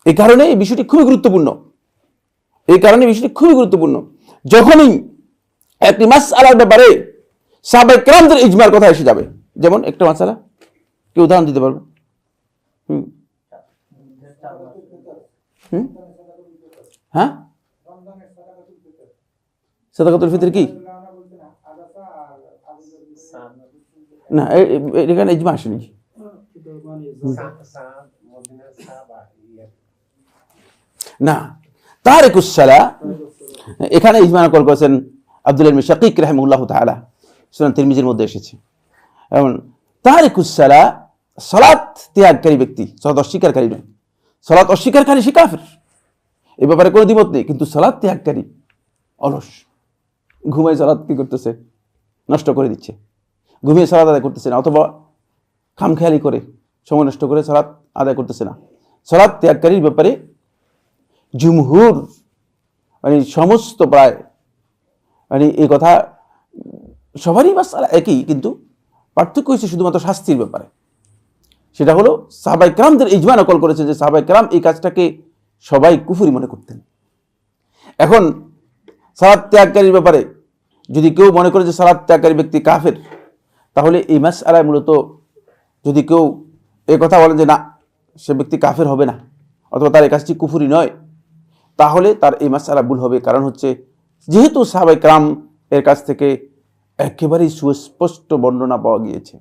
A: এই কারণে এই বিষয়টি খুবই গুরুত্বপূর্ণ। যখনই একটি মাসআলার ব্যাপারে সাহাবায়ে কেরামদের ইজমার কথা এসে যাবে, যেমন একটা মাসআলা, কি উদাহরণ দিতে পারবে? হ্যাঁ, সাদাকাতুল ফিতর কি না, এখানে ইজমা আসেনি। না, তারিকুস সালাহ, এখানে ইজমা নকল করেছেন আব্দুল ইবনে শাকিক রাহিমাহুল্লাহু তাআলা, সুনান তিরমিজির মধ্যে এসেছে। এবং তারিকুস সালাহ, সালাত ত্যাগকারী ব্যক্তি, সালাত অস্বীকারী নয়। সালাত অস্বীকারী সে কাফের, এই ব্যাপারে কোনো দ্বিমত নেই। কিন্তু সালাত ত্যাগকারী অলস, ঘুমায় সালাত কি করতেছে, নষ্ট করে দিচ্ছে, ঘুমিয়ে সালাত আদায় করতেছে না, অথবা খামখেয়ালি করে সময় নষ্ট করে সালাত আদায় করতেছে না। সালাত ত্যাগকারীর ব্যাপারে জুমহুর মানে সমস্ত প্রায় মানে এই কথা সবারই মাসআলা একই, কিন্তু পার্থক্য হচ্ছে শুধুমাত্র শাস্তির ব্যাপারে। সেটা হলো সাহাবায়ে কেরামদের ইজমা নকল করেছে যে সাহাবায়ে কেরাম এই কাজটাকে সবাই কুফরি মনে করতেন। এখন সালাত ত্যাগকারীর ব্যাপারে যদি কেউ মনে করে যে সালাত ত্যাগকারী ব্যক্তি কাফের, তাহলে এই মাসআলায় মূলত যদি কেউ এই কথা বলেন যে না, সে ব্যক্তি কাফের হবে না অথবা তার এই কাজটি কুফরি নয়, তাহলে তার এই মাসআলা ভুল হবে। কারণ হচ্ছে যেহেতু সাহাবায়ে কেরাম এর কাছ থেকে একেবারেই সুস্পষ্ট বর্ণনা পাওয়া গিয়েছে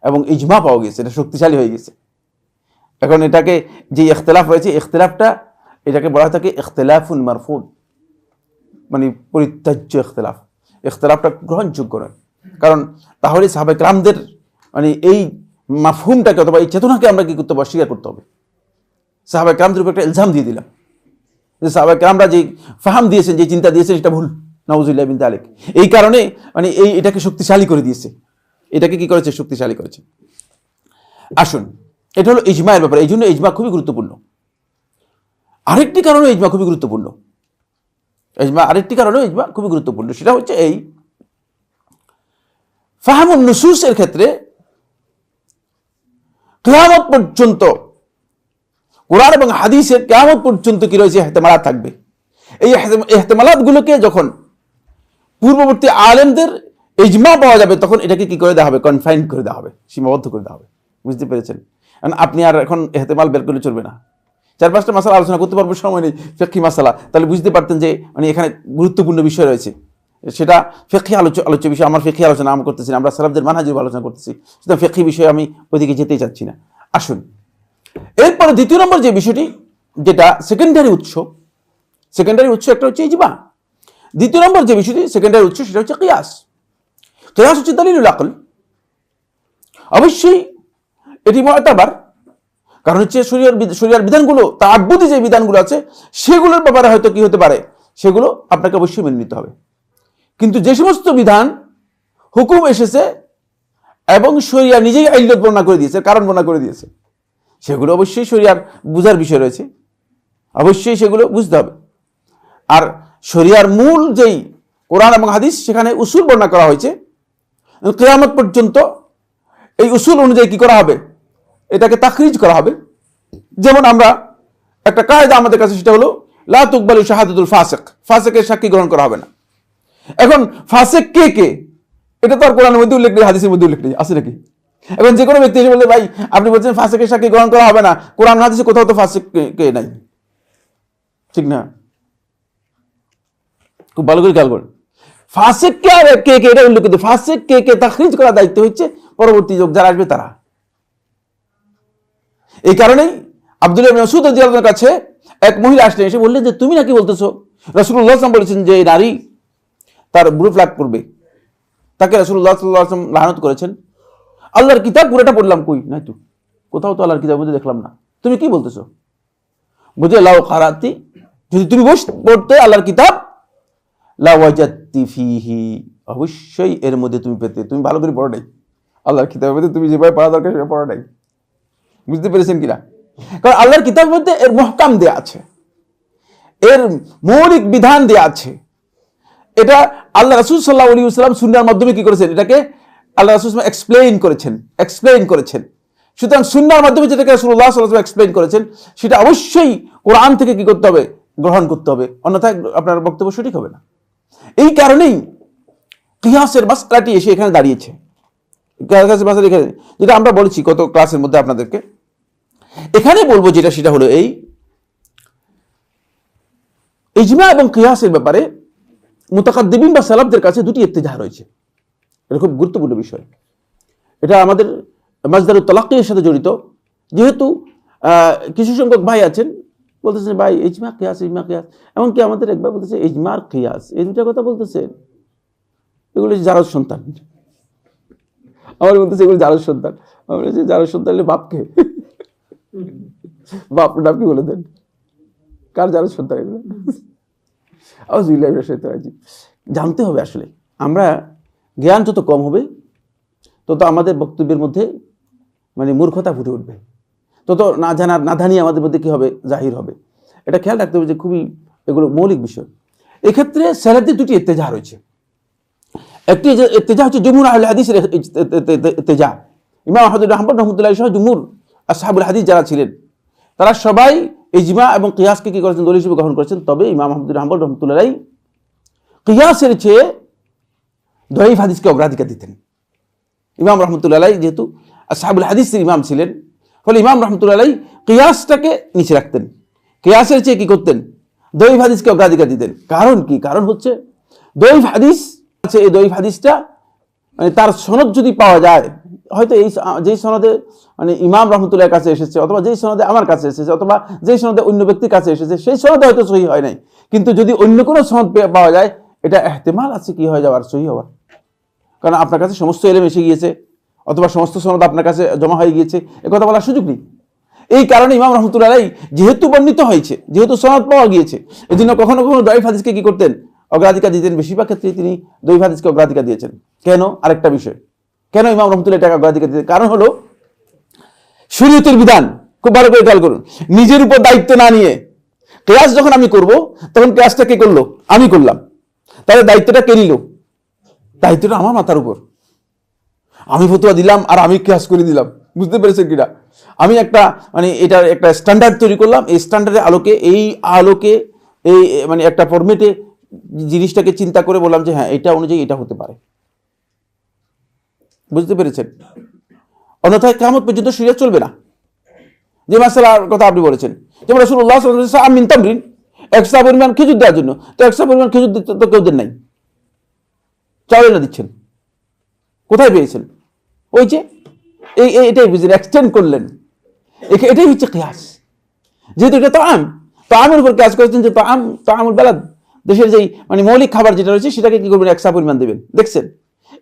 A: এবং ইজমা পাওয়া গিয়েছে, এটা শক্তিশালী হয়ে গেছে। এখন এটাকে যে ইখতিলাফ হয়েছে, ইখতিলাফটা এটাকে বলা থাকে ইখতিলাফুন মারফুদ, মানে পরিত্যাজ্য ইখতিলাফ। ইখতিলাফটা গ্রহণযোগ্য নয়, কারণ তাহলে সাহাবায়ে কেরামদের মানে এই মাফহুমটাকে অথবা এই চেতনাকে আমরা কি করতে হবে, অস্বীকার করতে হবে। সাহাবায়ে কেরামদের উপর একটা ইলজাম দিয়ে দিলাম যে সাহাবায়ে কেরামরা যে ফাহাম দিয়েছেন, যে চিন্তা দিয়েছেন, সেটা ভুল, নাউযুবিল্লাহি মিন যালিক। এই কারণে মানে এটাকে শক্তিশালী করে দিয়েছে, এটাকে কি করেছে, শক্তিশালী করেছে। আসুন, এটা হলো ইজমায়ের ব্যাপারে। এই জন্য ইজমা খুবই গুরুত্বপূর্ণ। আরেকটি কারণে ইজমা খুবই গুরুত্বপূর্ণ, সেটা হচ্ছে এই ফাহমুন নুসুসের ক্ষেত্রে কিয়ামত পর্যন্ত, কোরআন এবং হাদিসের কিয়ামত পর্যন্ত কি রয়েছে, ইহতিমালাত থাকবে। এই ইহতিমালাতগুলোকে যখন পূর্ববর্তী আলেমদের ইজমা পাওয়া যাবে, তখন এটাকে কি করে দেওয়া হবে, কনফাইন করে দেওয়া হবে, সীমাবদ্ধ করে দেওয়া হবে। বুঝতে পেরেছেন? কারণ আপনি আর এখন ইহতিমাল বের করলে চলবে না। 4-5টা মাসালা আলোচনা করতে পারবো, সময় নেই, ফিকহি মাসালা, তাহলে বুঝতে পারতেন যে মানে এখানে গুরুত্বপূর্ণ বিষয় রয়েছে। সেটা ফিকহি আলোচ্য বিষয়। আমার ফিকহি আলোচনা করতেছি না, আমরা সালাফদের মানহাজের আলোচনা করতেছি, সুতরাং ফিকহি বিষয়ে আমি ওইদিকে যেতেই চাচ্ছি না। আসুন, এরপরে দ্বিতীয় নম্বর যে বিষয়টি, যেটা সেকেন্ডারি উৎস একটা হচ্ছে ইজমা। দ্বিতীয় নম্বর যে বিষয়টি সেকেন্ডারি উৎস, সেটা হচ্ছে কিয়াস। কিয়াস হচ্ছে দলিলুল আকল। অবশ্যই এটি মুতাবার, কারণ হচ্ছে শরীয়র বিধানগুলো, তাআব্বুদি যে বিধানগুলো আছে সেগুলোর ব্যাপারে হয়তো কি হতে পারে, সেগুলো আপনাকে অবশ্যই মেনে নিতে হবে। কিন্তু যে সমস্ত বিধান হুকুম এসেছে এবং শরিয়া নিজেই ইল্লত বর্ণনা করে দিয়েছে, কারণ বর্ণনা করে দিয়েছে, সেগুলো অবশ্যই শরিয়ার বুঝার বিষয় রয়েছে, অবশ্যই সেগুলো বুঝতে হবে। আর শরিয়ার মূল যেই কোরআন এবং হাদিস, সেখানে উসুল বর্ণনা করা হয়েছে। কিয়ামত পর্যন্ত এই উসুল অনুযায়ী কি করা হবে, এটাকে তাখরিজ করা হবে। যেমন আমরা একটা কায়দা আমাদের কাছে, সেটা হলো লা তুকবালু শাহাদাতুল ফাসিক, ফাসিকের সাক্ষী গ্রহণ করা হবে না। এখন ফাসিক কে কে, এটা তো আর কোরআনের মধ্যে উল্লেখ নেই, হাদিসের মধ্যে উল্লেখ নেই, আছে নাকি? এখন যে কোনো ব্যক্তি এসে বললে, ভাই আপনি বলছেন ফাসিকের সাক্ষী গ্রহণ করা হবে না, কোরআন হাদিসে কোথাও তো ফাসিক কে নাই, ঠিক না? খুব ভালো করে খেয়াল করেন, ফাসিক কে আর কে কে এটা উল্লেখিত, ফাসিক কে কে তাখরিজ করার দায়িত্ব হচ্ছে পরবর্তী যুগ যারা আসবে তারা। এই কারণেই আব্দুল্লাহ ইবনে মাসউদ রাদিয়াল্লাহু আনহুর কাছে এক মহিলা আসলেন, এসে বললেন যে তুমি নাকি বলতেছো রাসূলুল্লাহ সাল্লাল্লাহু আলাইহি ওয়াসাল্লাম বলেছেন যে নারী তার ব্রু ফ্ল্যাগ করবে, তাকে রাসূলুল্লাহ সাল্লাল্লাহু আলাইহি ওয়াসাল্লাম লানত করেছেন। আল্লাহর কিতাব পুরোটা পড়লাম, কই নাই তো, কোথাও তো আল্লাহর কিতাবের মধ্যে দেখলাম না, তুমি কি বলতেছো? বুঝে লাউ কারাতি, যদি তুমি পড়তে আল্লাহর কিতাব, লা ওয়াজাদতি ফিহি, অবশ্যই এর মধ্যে তুমি পেতে, তুমি ভালো করে পড়ো নাই, আল্লাহর কিতাবের মধ্যে তুমি যেভাবে পড়া দরকার সেভাবে পড়ো নাই। বুঝতে পেরেছেন কিনা? কারণ আল্লাহর কিতাবের মধ্যে এর মহকাম দেয়া আছে, এর মৌলিক বিধান দেয়া আছে। এটা আল্লাহ রাসূল সাল্লাল্লাহু আলাইহি ওয়াসাল্লাম সুন্নাহর মাধ্যমে কি করেছেন, এটাকে আল্লাহ রাসূল এক্সপ্লেইন করেছেন। সুতরাং সুন্নাহর মাধ্যমে যেটাকে রাসূলুল্লাহ সাল্লাল্লাহু আলাইহি ওয়াসাল্লাম এক্সপ্লেইন করেছেন, সেটা অবশ্যই কোরআন থেকে কি করতে হবে, গ্রহণ করতে হবে, অন্যথায় আপনার বক্তব্য সঠিক হবে না। এই কারণেই কিয়াসের মাসআলাটি এসে এখানে দাঁড়িয়েছে। কিয়াসের মাসআলা এখানে, যেটা আমরা বলেছি গত ক্লাসের মধ্যে আপনাদেরকে, এখানে বলবো যেটা, সেটা হলো এই ইজমা এবং কিয়াসের ব্যাপারে মুতাকাদ্দিমিন বা সালাফদের কাছে দুটি ইত্তেজাহ রয়েছে। এটা খুব গুরুত্বপূর্ণ বিষয়। এটা আমাদের মাজদারুত তালাক্কির সাথে জড়িত। যেহেতু কিছু সংখ্যক ভাই আছেন বলতেছেন, ভাই ইজমা কিয়াস, এমনকি আমাদের একবার বলতেছে ইজমার কিয়াস, এই দুটা কথা বলতেছেন, এগুলো জারজ সন্তান। আমার বলতেছে এগুলো জারজ সন্তান। আমার বলছি জারজ সন্তান হলে বাপকে, বাপ নাম কি বলে দেন, কার জারজ সন্তান এগুলো? জানতে হবে। আসলে আমরা জ্ঞান যত কম হবে, তত আমাদের বক্তব্যের মধ্যে মানে মূর্খতা ফুটে উঠবে, তত না জানার নাধানি আমাদের মধ্যে কি হবে, জাহির হবে। এটা খেয়াল রাখতে হবে যে খুবই এগুলো মৌলিক বিষয়। এক্ষেত্রে সালাফদের দুটি ইত্তেজাহ রয়েছে। একটি ইত্তেজাহ হচ্ছে জুমহুর আহলে হাদিসের ইত্তেজাহ। ইমাম আহমদ ইবনে হাম্বল রাহমাতুল্লাহি সহ জুমহুর আসহাবুল হাদিস যারা ছিলেন, তারা সবাই ইজমা এবং কিয়াসকে কি করেছেন, দলিল হিসেবে গ্রহণ করেছেন। তবে ইমাম আহমদ ইবনে হাম্বল রাহমাতুল্লাহি কিয়াসের চেয়ে দঈফ হাদিসকে অগ্রাধিকার দিতেন। ইমাম রাহমাতুল্লাহি যেহেতু আসহাবুল হাদিসের ইমাম ছিলেন, ফলে ইমাম রাহমাতুল্লাহি কিয়াসটাকে নিচে রাখতেন, কিয়াসের চেয়ে কি করতেন, দঈফ হাদিসকে অগ্রাধিকার দিতেন। কারণ কি? কারণ হচ্ছে দঈফ হাদিস আছে, এই দঈফ হাদিসটা মানে তার সনদ যদি পাওয়া যায়, হয়তো এই যেই সনদে মানে ইমাম রাহমাতুল্লাহির কাছে এসেছে, অথবা যেই সনদে আমার কাছে এসেছে, অথবা যেই সনদে অন্য ব্যক্তির কাছে এসেছে, সেই সনদে হয়তো সহি হয় নাই, কিন্তু যদি অন্য কোনো সনদ পাওয়া যায়, এটা ইহতিমাল আছে কি হয়ে যাওয়ার, সহি হওয়ার। কারণ আপনার কাছে সমস্ত ইলম এসে গিয়েছে, অথবা সমস্ত সনদ আপনার কাছে জমা হয়ে গিয়েছে, এ কথা বলার সুযোগ নেই। এই কারণে ইমাম রাহমাতুল্লাহি যেহেতু বর্ণিত হয়েছে, যেহেতু সনদ পাওয়া গিয়েছে, এই জন্য কখনো কখনো দঈফ হাদিসকে কি করতেন, অগ্রাধিকার দিতেন। বেশিরভাগ ক্ষেত্রে তিনি দঈফ হাদিসকে অগ্রাধিকার দিয়েছেন। কেন? আরেকটা বিষয়, কেন ইমাম রাহমাতুল্লাহি এটাকে অগ্রাধিকার দিতেন? কারণ হলো শরীয়তের বিধান, খুব ভালো করে খেয়াল করুন, নিজের উপর দায়িত্ব না নিয়ে কিয়াস যখন আমি করব, তখন কিয়াসটা কে করলো? আমি করলাম। তাহলে দায়িত্বটা কে নিল? দায়িত্বটা আমার মাথার উপর। আমি ফতোয়া দিলাম আর আমি কিয়াস করে দিলাম। বুঝতে পেরেছেন কিনা? আমি একটা মানে এটার একটা স্ট্যান্ডার্ড তৈরি করলাম, এই স্ট্যান্ডার্ডের আলোকে এই মানে একটা ফরম্যাটে জিনিসটাকে চিন্তা করে বললাম যে হ্যাঁ, এটা অনুযায়ী এটা হতে পারে। বুঝতে পেরেছেন? অন্যথায় কিয়ামত পর্যন্ত শরীয়ত চলবে না। যে মাসালার কথা আপনি বলেছেন, যেমন রাসূলুল্লাহ সাল্লাল্লাহু আলাইহি ওয়াসাল্লাম মিন তামরিন, একশা পরিমাণ খেজুর দেওয়ার জন্য, তো একশা পরিমাণ খেজুর তো কেউ দেন নাই, চাউল না দিচ্ছেন, কোথায় পেয়েছেন? ওই যে এটাই বুঝলেন, এক্সটেন্ড করলেন। এটাই হচ্ছে কিয়াস। যেহেতু এটা তাআমের উপর কিয়াস করেছেন, যে তাআমুল বালাদ, দেশের যেই মানে মৌলিক খাবার যেটা রয়েছে সেটাকে কি করবেন, একসা পরিমাণ দেবেন। দেখছেন,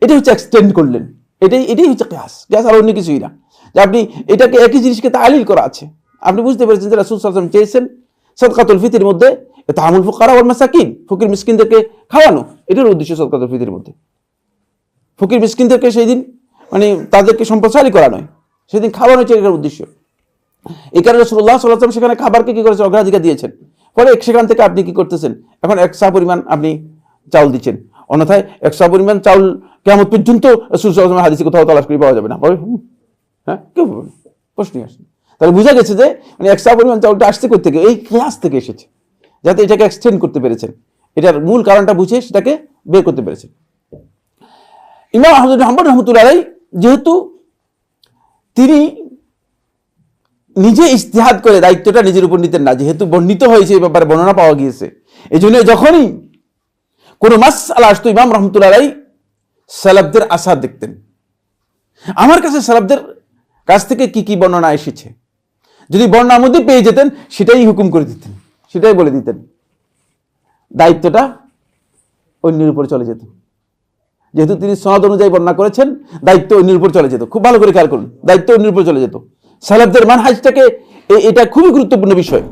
A: এটা হচ্ছে এক্সটেন্ড করলেন। এটাই হচ্ছে কিয়াস আর অন্য কিছুই না। যে আপনি এটাকে একই জিনিসকে তালিল করা আছে। আপনি বুঝতে পেরেছেন যে রাসূল সাল্লাল্লাহু আলাইহি ওয়াসাল্লাম চেয়েছেন সাদকাতুল ফিতরের মধ্যে তাআমুল ফুকারা ওয়াল মাসাকিন, ফকির মিসকিনদেরকে খাওয়ানো, এটার উদ্দেশ্য সাদকাতুল ফিতরের মধ্যে। ফকির মিসকিনদেরকে সেই দিন মানে তাদেরকে সম্প্রসারী করা নয়, সেদিন খাওয়ানো হচ্ছে এটার উদ্দেশ্য। এই কারণে রাসূলুল্লাহ সাল্লাল্লাহু আলাইহি ওয়াসাল্লাম সেখানে খাবারকে কি করেছে, অগ্রাধিকার দিয়েছেন। ফলে সেখান থেকে আপনি কি করতেছেন, এখন একসা পরিমাণ আপনি চাউল দিচ্ছেন। অন্যথায় একসা পরিমাণ চাউল কিয়ামত পর্যন্ত রাসূল সাল্লাল্লাহু আলাইহি ওয়াসাল্লাম হাদিসে কোথাও তালাশ করে পাওয়া যাবে না। হ্যাঁ, কেউ প্রশ্নই আসে। তাহলে বোঝা গেছে যে মানে একসা পরিমাণ চাউলটা আসছে কোথা থেকে, এই ক্লাস থেকে এসেছে, যাতে এটাকে এক্সটেন্ড করতে পেরেছেন। এটার মূল কারণটা বুঝে সেটাকে বের করতে পেরেছেন। ইমাম আহমদ বিন হাম্বল রাহমাতুল্লাহ আলাইহি যেহেতু তিনি নিজে ইজতিহাদ করে দায়িত্বটা নিজের উপর নিতেন না, যেহেতু বর্ণিত হয়েছে এই ব্যাপারে, বর্ণনা পাওয়া গিয়েছে, এই জন্য যখনই কোনো মাসআলা আসতো ইমাম রাহমাতুল্লাহ আলাইহি সালাফদের আসার দেখতেন। আমার কাছে সালাফদের কাছ থেকে কি কি বর্ণনা এসেছে, যদি বর্ণনার মধ্যে পেয়ে যেতেন সেটাই হুকুম করে দিতেন, সেটাই বলে দিতেন। দায়িত্বটা অন্যের উপর চলে যেত। যেহেতু তিনি সনদ অনুযায়ী বর্ণনা করেছেন, দায়িত্ব অন্যের উপর চলে যেত। খুব ভালো করে খেয়াল করুন, দায়িত্ব অন্যের উপর চলে যেত। সালাফদের মানহাজটাকে, এটা খুবই গুরুত্বপূর্ণ বিষয়।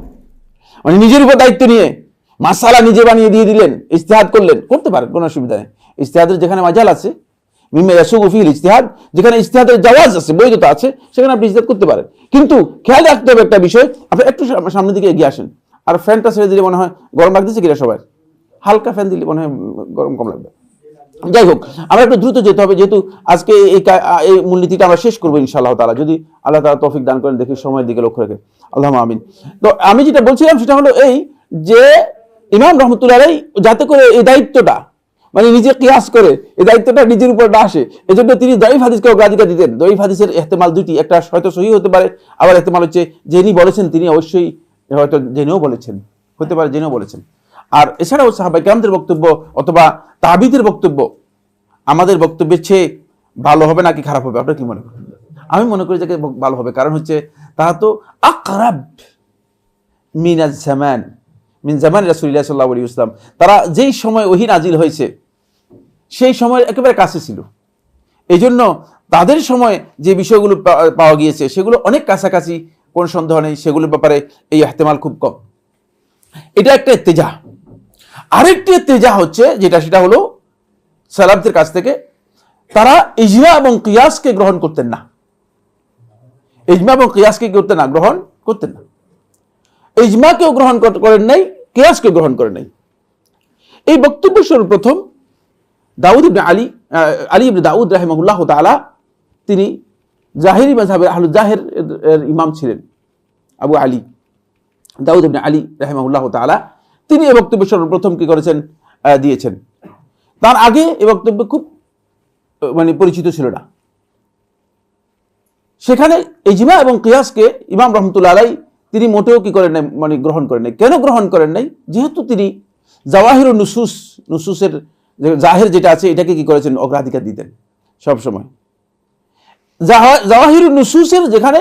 A: মানে নিজের উপর দায়িত্ব নিয়ে মাসালা নিজে বানিয়ে দিয়ে দিলেন, ইজতিহাদ করলেন, করতে পারেন, কোনো অসুবিধা নেই। ইজতিহাদের যেখানে মাজাল আছে, মিম্মা ইয়াসুগু ফিল ইজতিহাদ, যেখানে ইজতিহাদের জাওয়াজ আছে, বৈধতা আছে, সেখানে আপনি ইজতিহাদ করতে পারেন। কিন্তু খেয়াল রাখতে হবে একটা বিষয়, আপনি একটু সামনের দিকে এগিয়ে আসেন। আর ফ্যানটা ছেড়ে দিলে মনে হয় গরম লাগতেছে কিনা সবাই, হালকা ফ্যান দিলে মনে হয় গরম কম লাগবে। যাই হোক, আমরা একটু দ্রুত যেতে হবে, যেহেতু আজকে এই মূলনীতিটা আমরা শেষ করবো ইনশাআল্লাহ তাআলা, যদি আল্লাহ তাআলা তৌফিক দান করেন। দেখি সময়ের দিকে লক্ষ্য রেখে, আল্লাহুম্মা আমিন। তো আমি যেটা বলছিলাম সেটা হলো এই যে ইমাম রাহমাতুল্লাহ আলাইহি যাতে করে এই দায়িত্বটা মানে নিজে কিয়াস করে এই দায়িত্বটা নিজের উপর না আসে, এজন্য তিনি দাঈফ হাদিসকে অগ্রাধিকার দিতেন। দাঈফ হাদিসের ইহতিমাল দুইটি, একটা হয়তো সহিহ হতে পারে, আবার ইহতিমাল হচ্ছে যিনি বলেছেন তিনি অবশ্যই হয়তো জেনেও বলেছেন, হতে পারে জেনেও বলেছেন। আর এছাড়াও সাহাবায়ে কেরামদের বক্তব্য অথবা তাবিঈদের বক্তব্য আমাদের বক্তব্যের চেয়ে ভালো হবে নাকি খারাপ হবে, আপনারা কি মনে করেন? আমি মনে করি যে ভালো হবে, কারণ হচ্ছে তারা তো আকরাব মিনাজ জামান, মিন জামান রাসূলুল্লাহ সাল্লাল্লাহু আলাইহি ওয়াসাল্লাম, তারা যেই সময় ওহী নাজিল হয়েছে সেই সময় একেবারে কাছে ছিল। এই জন্য তাদের সময় যে বিষয়গুলো পাওয়া গিয়েছে সেগুলো অনেক কাছাকাছি, কোন সন্দেহ নেই, সেগুলোর ব্যাপারে এই ইহতিমাল খুব কম। এটা একটা ইত্তেজা। আরেকটি ইত্তেজা হচ্ছে সেটা হলো সালাফদের কাছ থেকে তারা ইজমা এবং কিয়াসকে গ্রহণ করতেন না। ইজমা এবং কিয়াসকে গ্রহণ করতেন না। ইজমাকেও গ্রহণ করেন নাই, কিয়াসকে গ্রহণ করেন নাই। এই বক্তব্য সর্বপ্রথম আলী ইবনে দাউদ রাহিমাহুল্লাহ তাআলা, তিনি জাহেরি মাযহাবের আহলুল জাহের এর ইমাম ছিলেন। আবু আলী দাউদ ইবনে আলী রাহিমাহুল্লাহ তাআলা, তিনি এই বক্তব্য সর্বপ্রথম কি করেছেন, দিয়েছেন। তার আগে এই বক্তব্য খুব মানে পরিচিত ছিল না। সেখানে ইজমা এবং কিয়াসকে ইমাম রাহমাতুল্লাহ আলাইহি তিনি মোটেও কি করেন নাই, মানে গ্রহণ করেন নাই। কেন গ্রহণ করেন নাই? যেহেতু তিনি জাওয়াহিরুন নুসুসের জাহের যেটা আছে এটাকে কি করেছেন, অগ্রাধিকার দিতেন সব সময়। জাওয়াহিরুন নুসুসের যেখানে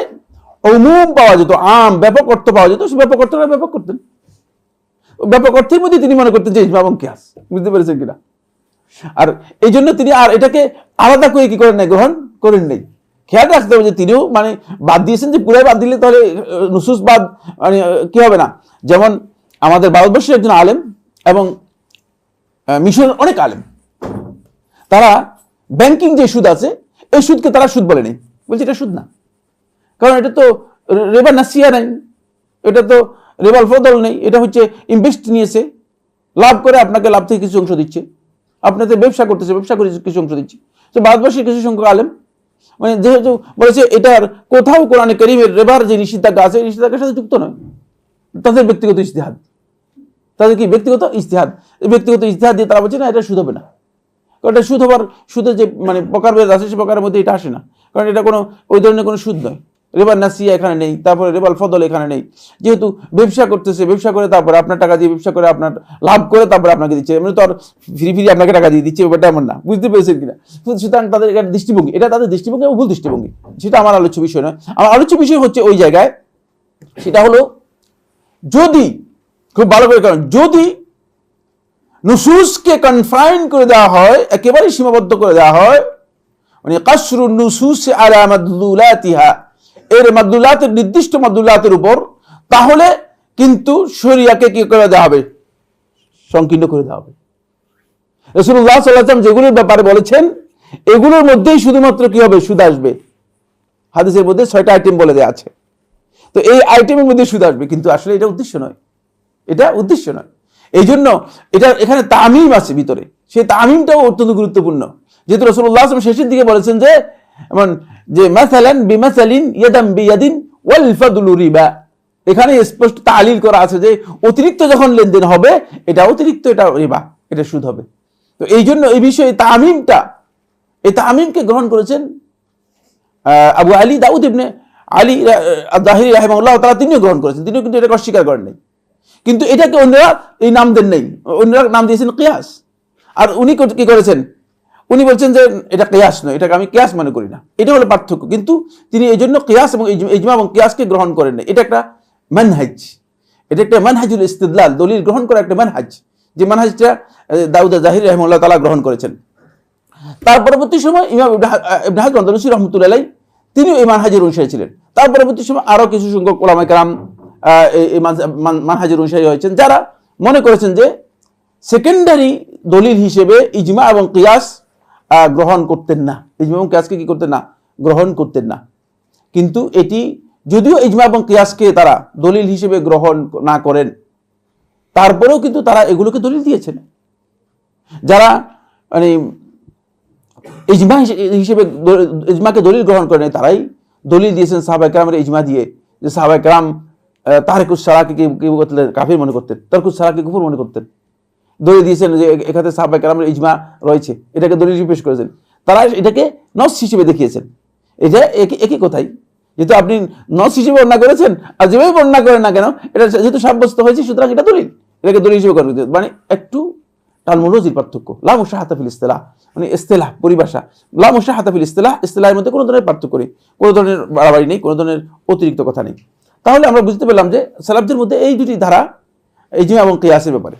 A: উমুম পাওয়া যেত, আম ব্যাপক অর্থ পাওয়া যেত, সেই ব্যাপক অর্থটা ব্যাপক করতেন। ব্যাপক অর্থের মধ্যে তিনি মনে করতেন যে ইজমা এবং কিয়াস, বুঝতে পেরেছেন কিনা? আর এই জন্য তিনি আর এটাকে আলাদা করে কি করেন নাই, গ্রহণ করেন নাই। খেয়াল রাখতে হবে যে তিনিও মানে বাদ দিয়েছেন, যে পুরাই বাদ দিলে তাহলে নুসুস বাদ মানে কি হবে না। যেমন আমাদের ভারতবর্ষের একজন আলেম এবং মিশরের অনেক আলেম, তারা ব্যাংকিং যে সুদ আছে এই সুদকে তারা সুদ বলে নেই, বলছে এটা সুদ না, কারণ এটা তো রেবা নাসিয়া নাই, এটা তো রেবাল ফদল নেই, এটা হচ্ছে ইনভেস্ট নিয়েছে, লাভ করে আপনাকে লাভ থেকে কিছু অংশ দিচ্ছে, আপনাদের ব্যবসা করতেছে, ব্যবসা করে কিছু অংশ দিচ্ছে। তো ভারতবর্ষের কিছু সংখ্যক আলেম মানে যেহেতু বলেছে এটার কোথাও কোরআনে কারীমের রেবার যে নিষেধাজ্ঞা আছে নিষেধাজ্ঞার সাথে যুক্ত নয়, তাদের ব্যক্তিগত ইজতিহাদ, তাদের কি ব্যক্তিগত ইজতিহাদ, এই ব্যক্তিগত ইজতিহাদ দিয়ে তারা বলছে না এটা সুদ হবে না। কারণ এটা সুদ হবার, সুদের যে মানে প্রকারভেদ আছে সে প্রকারের মধ্যে এটা আসে না, কারণ এটা কোনো ওই ধরনের কোনো সুদ নয়। রেবার নাসিয়া এখানে নেই, তারপরে রেবাল ফদল এখানে নেই। যেহেতু ব্যবসা করতেছে, ব্যবসা করে তারপরে আপনার টাকা দিয়ে ব্যবসা করে আপনার লাভ করে তারপরে আপনাকে দিচ্ছে, এমনি তো আর ফিরি আপনাকে টাকা দিয়ে দিচ্ছে, ব্যাপারটা এমন না, বুঝতে পেরেছেন কিনা? সুতরাং তাদের দৃষ্টিভঙ্গি, এটা তাদের দৃষ্টিভঙ্গি এবং ভুল দৃষ্টিভঙ্গি, সেটা আমার আলোচ্য বিষয় নয়। আমার আলোচ্য বিষয় হচ্ছে ওই জায়গায় সেটা হলো, যদি খুব ভালো করে কারণ যদি নুসুসকে কনফাইন করে দেওয়া হয়, একেবারেই সীমাবদ্ধ করে দেওয়া হয়, মানে কাসরু নুসুস আলা মাদলুলাতিহা, এর মাদলুলাতের নির্দিষ্ট মাদলুলাতের উপর, তাহলে কিন্তু শরিয়াকে কি করে দেওয়া হবে? সংকীর্ণ করে দেওয়া হবে। রাসূলুল্লাহ সাল্লাল্লাহু আলাইহি ওয়াসাল্লাম যেগুলোর ব্যাপারে বলেছেন এগুলোর মধ্যেই শুধুমাত্র কি হবে? সুদ আসবে। হাদিসের মধ্যে 6টা আইটেম বলে দেওয়া আছে, তো এই আইটেমের মধ্যে সুদ আসবে, কিন্তু আসলে এটা উদ্দেশ্য নয়, এটা উদ্দেশ্য নয়। এই জন্য এটা এখানে তামিম আছে ভিতরে, সেই তামিমটাও অত্যন্ত গুরুত্বপূর্ণ। যেহেতু রাসূলুল্লাহ সাল্লাল্লাহু আলাইহি ওয়াসাল্লাম শেষের দিকে বলেছেন যে মাসালান বিমাসালিন ইয়াদাম বিয়াদিন ওয়াল ফাদলু রিবা, এখানে স্পষ্ট তালিল করা আছে যে অতিরিক্ত যখন লেনদেন হবে এটা অতিরিক্ত, এটা রিবা, এটা সুদ হবে। তো এই জন্য এই বিষয়ে এই তামিমকে গ্রহণ করেছেন আবু আলী দাউদ ইবনে আলী আয-যাহিরি রাহিমাহুল্লাহ তাআলা, তিনিও গ্রহণ করেছেন, তিনিও কিন্তু এটাকে অস্বীকার করেন নাই। কিন্তু এটাকে অন্যরা এই নাম দেন নাই, অন্যরা নাম দিয়েছেন কিয়াস। আর উনি কি করেছেন? উনি বলছেন যে এটা কিয়াস নয়, এটাকে আমি কিয়াস মনে করি না। এটা হলো পার্থক্য। কিন্তু তিনি এই জন্য কিয়াস এবং ইজমা এবং কিয়াসকে গ্রহণ করেন না। এটা একটা মানহাজ, এটা একটা মানহাজুল ইস্তিদলাল, দলিল গ্রহণ করা একটা মানহাজ, যে মানহাজটা দাউদ আয-যাহিরি রাহিমাহুল্লাহ তাআলা গ্রহণ করেছেন। তার পরবর্তী সময় ইমাম ইবনে হাজর আন্দালুসী রাহমাতুল্লাহি আলাইহি তিনি এই মানহাজের অনুসারী ছিলেন। তার পরবর্তী সময় আরো কিছু সংখ্যক উলামায়ে কেরাম এই মানহাজের অনুসারী হয়েছেন, যারা মনে করেছেন যে সেকেন্ডারি দলিল হিসেবে ইজমা এবং কিয়াস গ্রহণ করতেন না, ইজমা এবং কিয়াসকে কি করতেন না? গ্রহণ করতেন না। কিন্তু এটি যদিও ইজমা এবং কিয়াসকে তারা দলিল হিসেবে গ্রহণ না করেন, তারপরেও কিন্তু তারা এগুলোকে দলিল দিয়েছেন। যারা মানে ইজমা হিসেবে ইজমাকে দলিল গ্রহণ করেন, তারাই দলিল দিয়েছেন সাহাবায়ে কেরামের ইজমা দিয়ে, যে সাহাবায়ে কেরাম তারিকুস সালাহকে কি করতেন? কাফির মনে করতেন, তারকুস সালাহকে কুফর মনে করতেন। দলিল দিয়েছেন যে এখানে সাহাবায়ে কেরামের ইজমা রয়েছে, এটাকে দলিল হিসেবে পেশ করেছেন। তারা এটাকে নস হিসেবে দেখিয়েছেন। এটা একই কথাই, যেহেতু আপনি নস হিসেবে বর্ণনা করেছেন আর যেভাবে বর্ণনা করেন না কেন, এটা যেহেতু সাব্যস্ত হয়েছে, সুতরাং এটা দলিল, এটাকে দলিল হিসেবে করা, মানে একটু টার্মিনোলজির পার্থক্য। লা মুশাহাতা ফিল ইসতিলাহ, মানে ইসতিলাহ পরিভাষা, লা মুশাহাতা ফিল ইসতিলাহ, ইসতিলাহের মধ্যে কোনো ধরনের পার্থক্য নেই, কোনো ধরনের বাড়াবাড়ি নেই, কোনো ধরনের অতিরিক্ত কথা নেই। তাহলে আমরা বুঝতে পেলাম যে সালাফদের মধ্যে এই দুটি ধারা, ইজমা এবং কিয়াসের ব্যাপারে।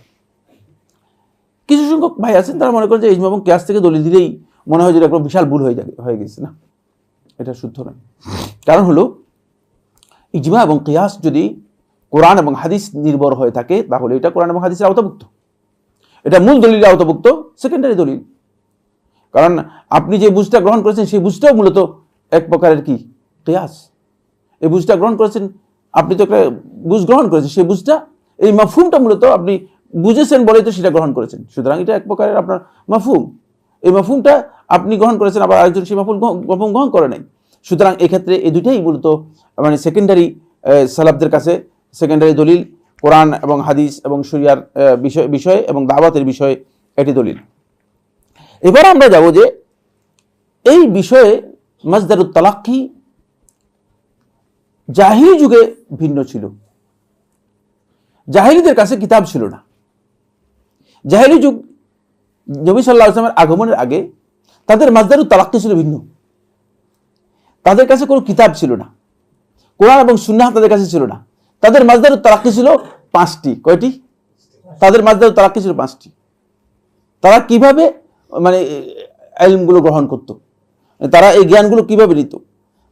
A: কিছু সংখ্যক ভাই আছেন তারা মনে করেন যে ইজমা এবং কিয়াস থেকে দলিল দিলেই মনে হয় যে একটা বিশাল ভুল হয়ে গেছে। না, এটা শুদ্ধ নয়। কারণ হলো ইজমা এবং কিয়াস যদি কোরআন এবং হাদিস নির্ভর হয়ে থাকে, তাহলে এটা কোরআন এবং হাদিসের আওতাভুক্ত, এটা মূল দলিলের আওতাভুক্ত, সেকেন্ডারি দলিল। কারণ আপনি যে বুঝটা গ্রহণ করেছেন সেই বুঝটাও মূলত এক প্রকারের কি কিয়াস। এই বুঝটা গ্রহণ করেছেন, আপনি তো একটা বুঝ গ্রহণ করেছেন, সেই বুঝটা, এই মাফহুমটা মূলত আপনি বুঝেছেন বলেই তো সেটা গ্রহণ করেছেন, সুতরাং এটা এক প্রকারের আপনার মাফহুম। এই মাফহুমটা আপনি গ্রহণ করেছেন, আবার আরেকজন সেই মাফহুম গ্রহণ করে নাই। সুতরাং এক্ষেত্রে এই দুইটাই মূলত মানে সেকেন্ডারি, সালাফদের কাছে সেকেন্ডারি দলিল, কোরআন এবং হাদিস এবং শরিয়ার বিষয় এবং দাওয়াতের বিষয়ে এটি দলিল। এবার আমরা যাব যে এই বিষয়ে মাজদারুত তালাক্কি জাহিলি যুগে ভিন্ন ছিল। জাহিলিদের কাছে কিতাব ছিল না। জাহিলি যুগ, নবী সাল্লাল্লাহু আলাইহি ওয়াসাল্লামের আগমনের আগে তাদের মাজদারুত তালাক্কি ছিল ভিন্ন। তাদের কাছে কোনো কিতাব ছিল না, কোরআন এবং সুন্নাহ তাদের কাছে ছিল না। তাদের মাজদারুত তালাক্কি ছিল 5টি। কয়টি? তাদের মাজদারুত তালাক্কি ছিল 5টি। তারা কিভাবে মানে ইলমগুলো গ্রহণ করত, তারা এই জ্ঞানগুলো কিভাবে নিত,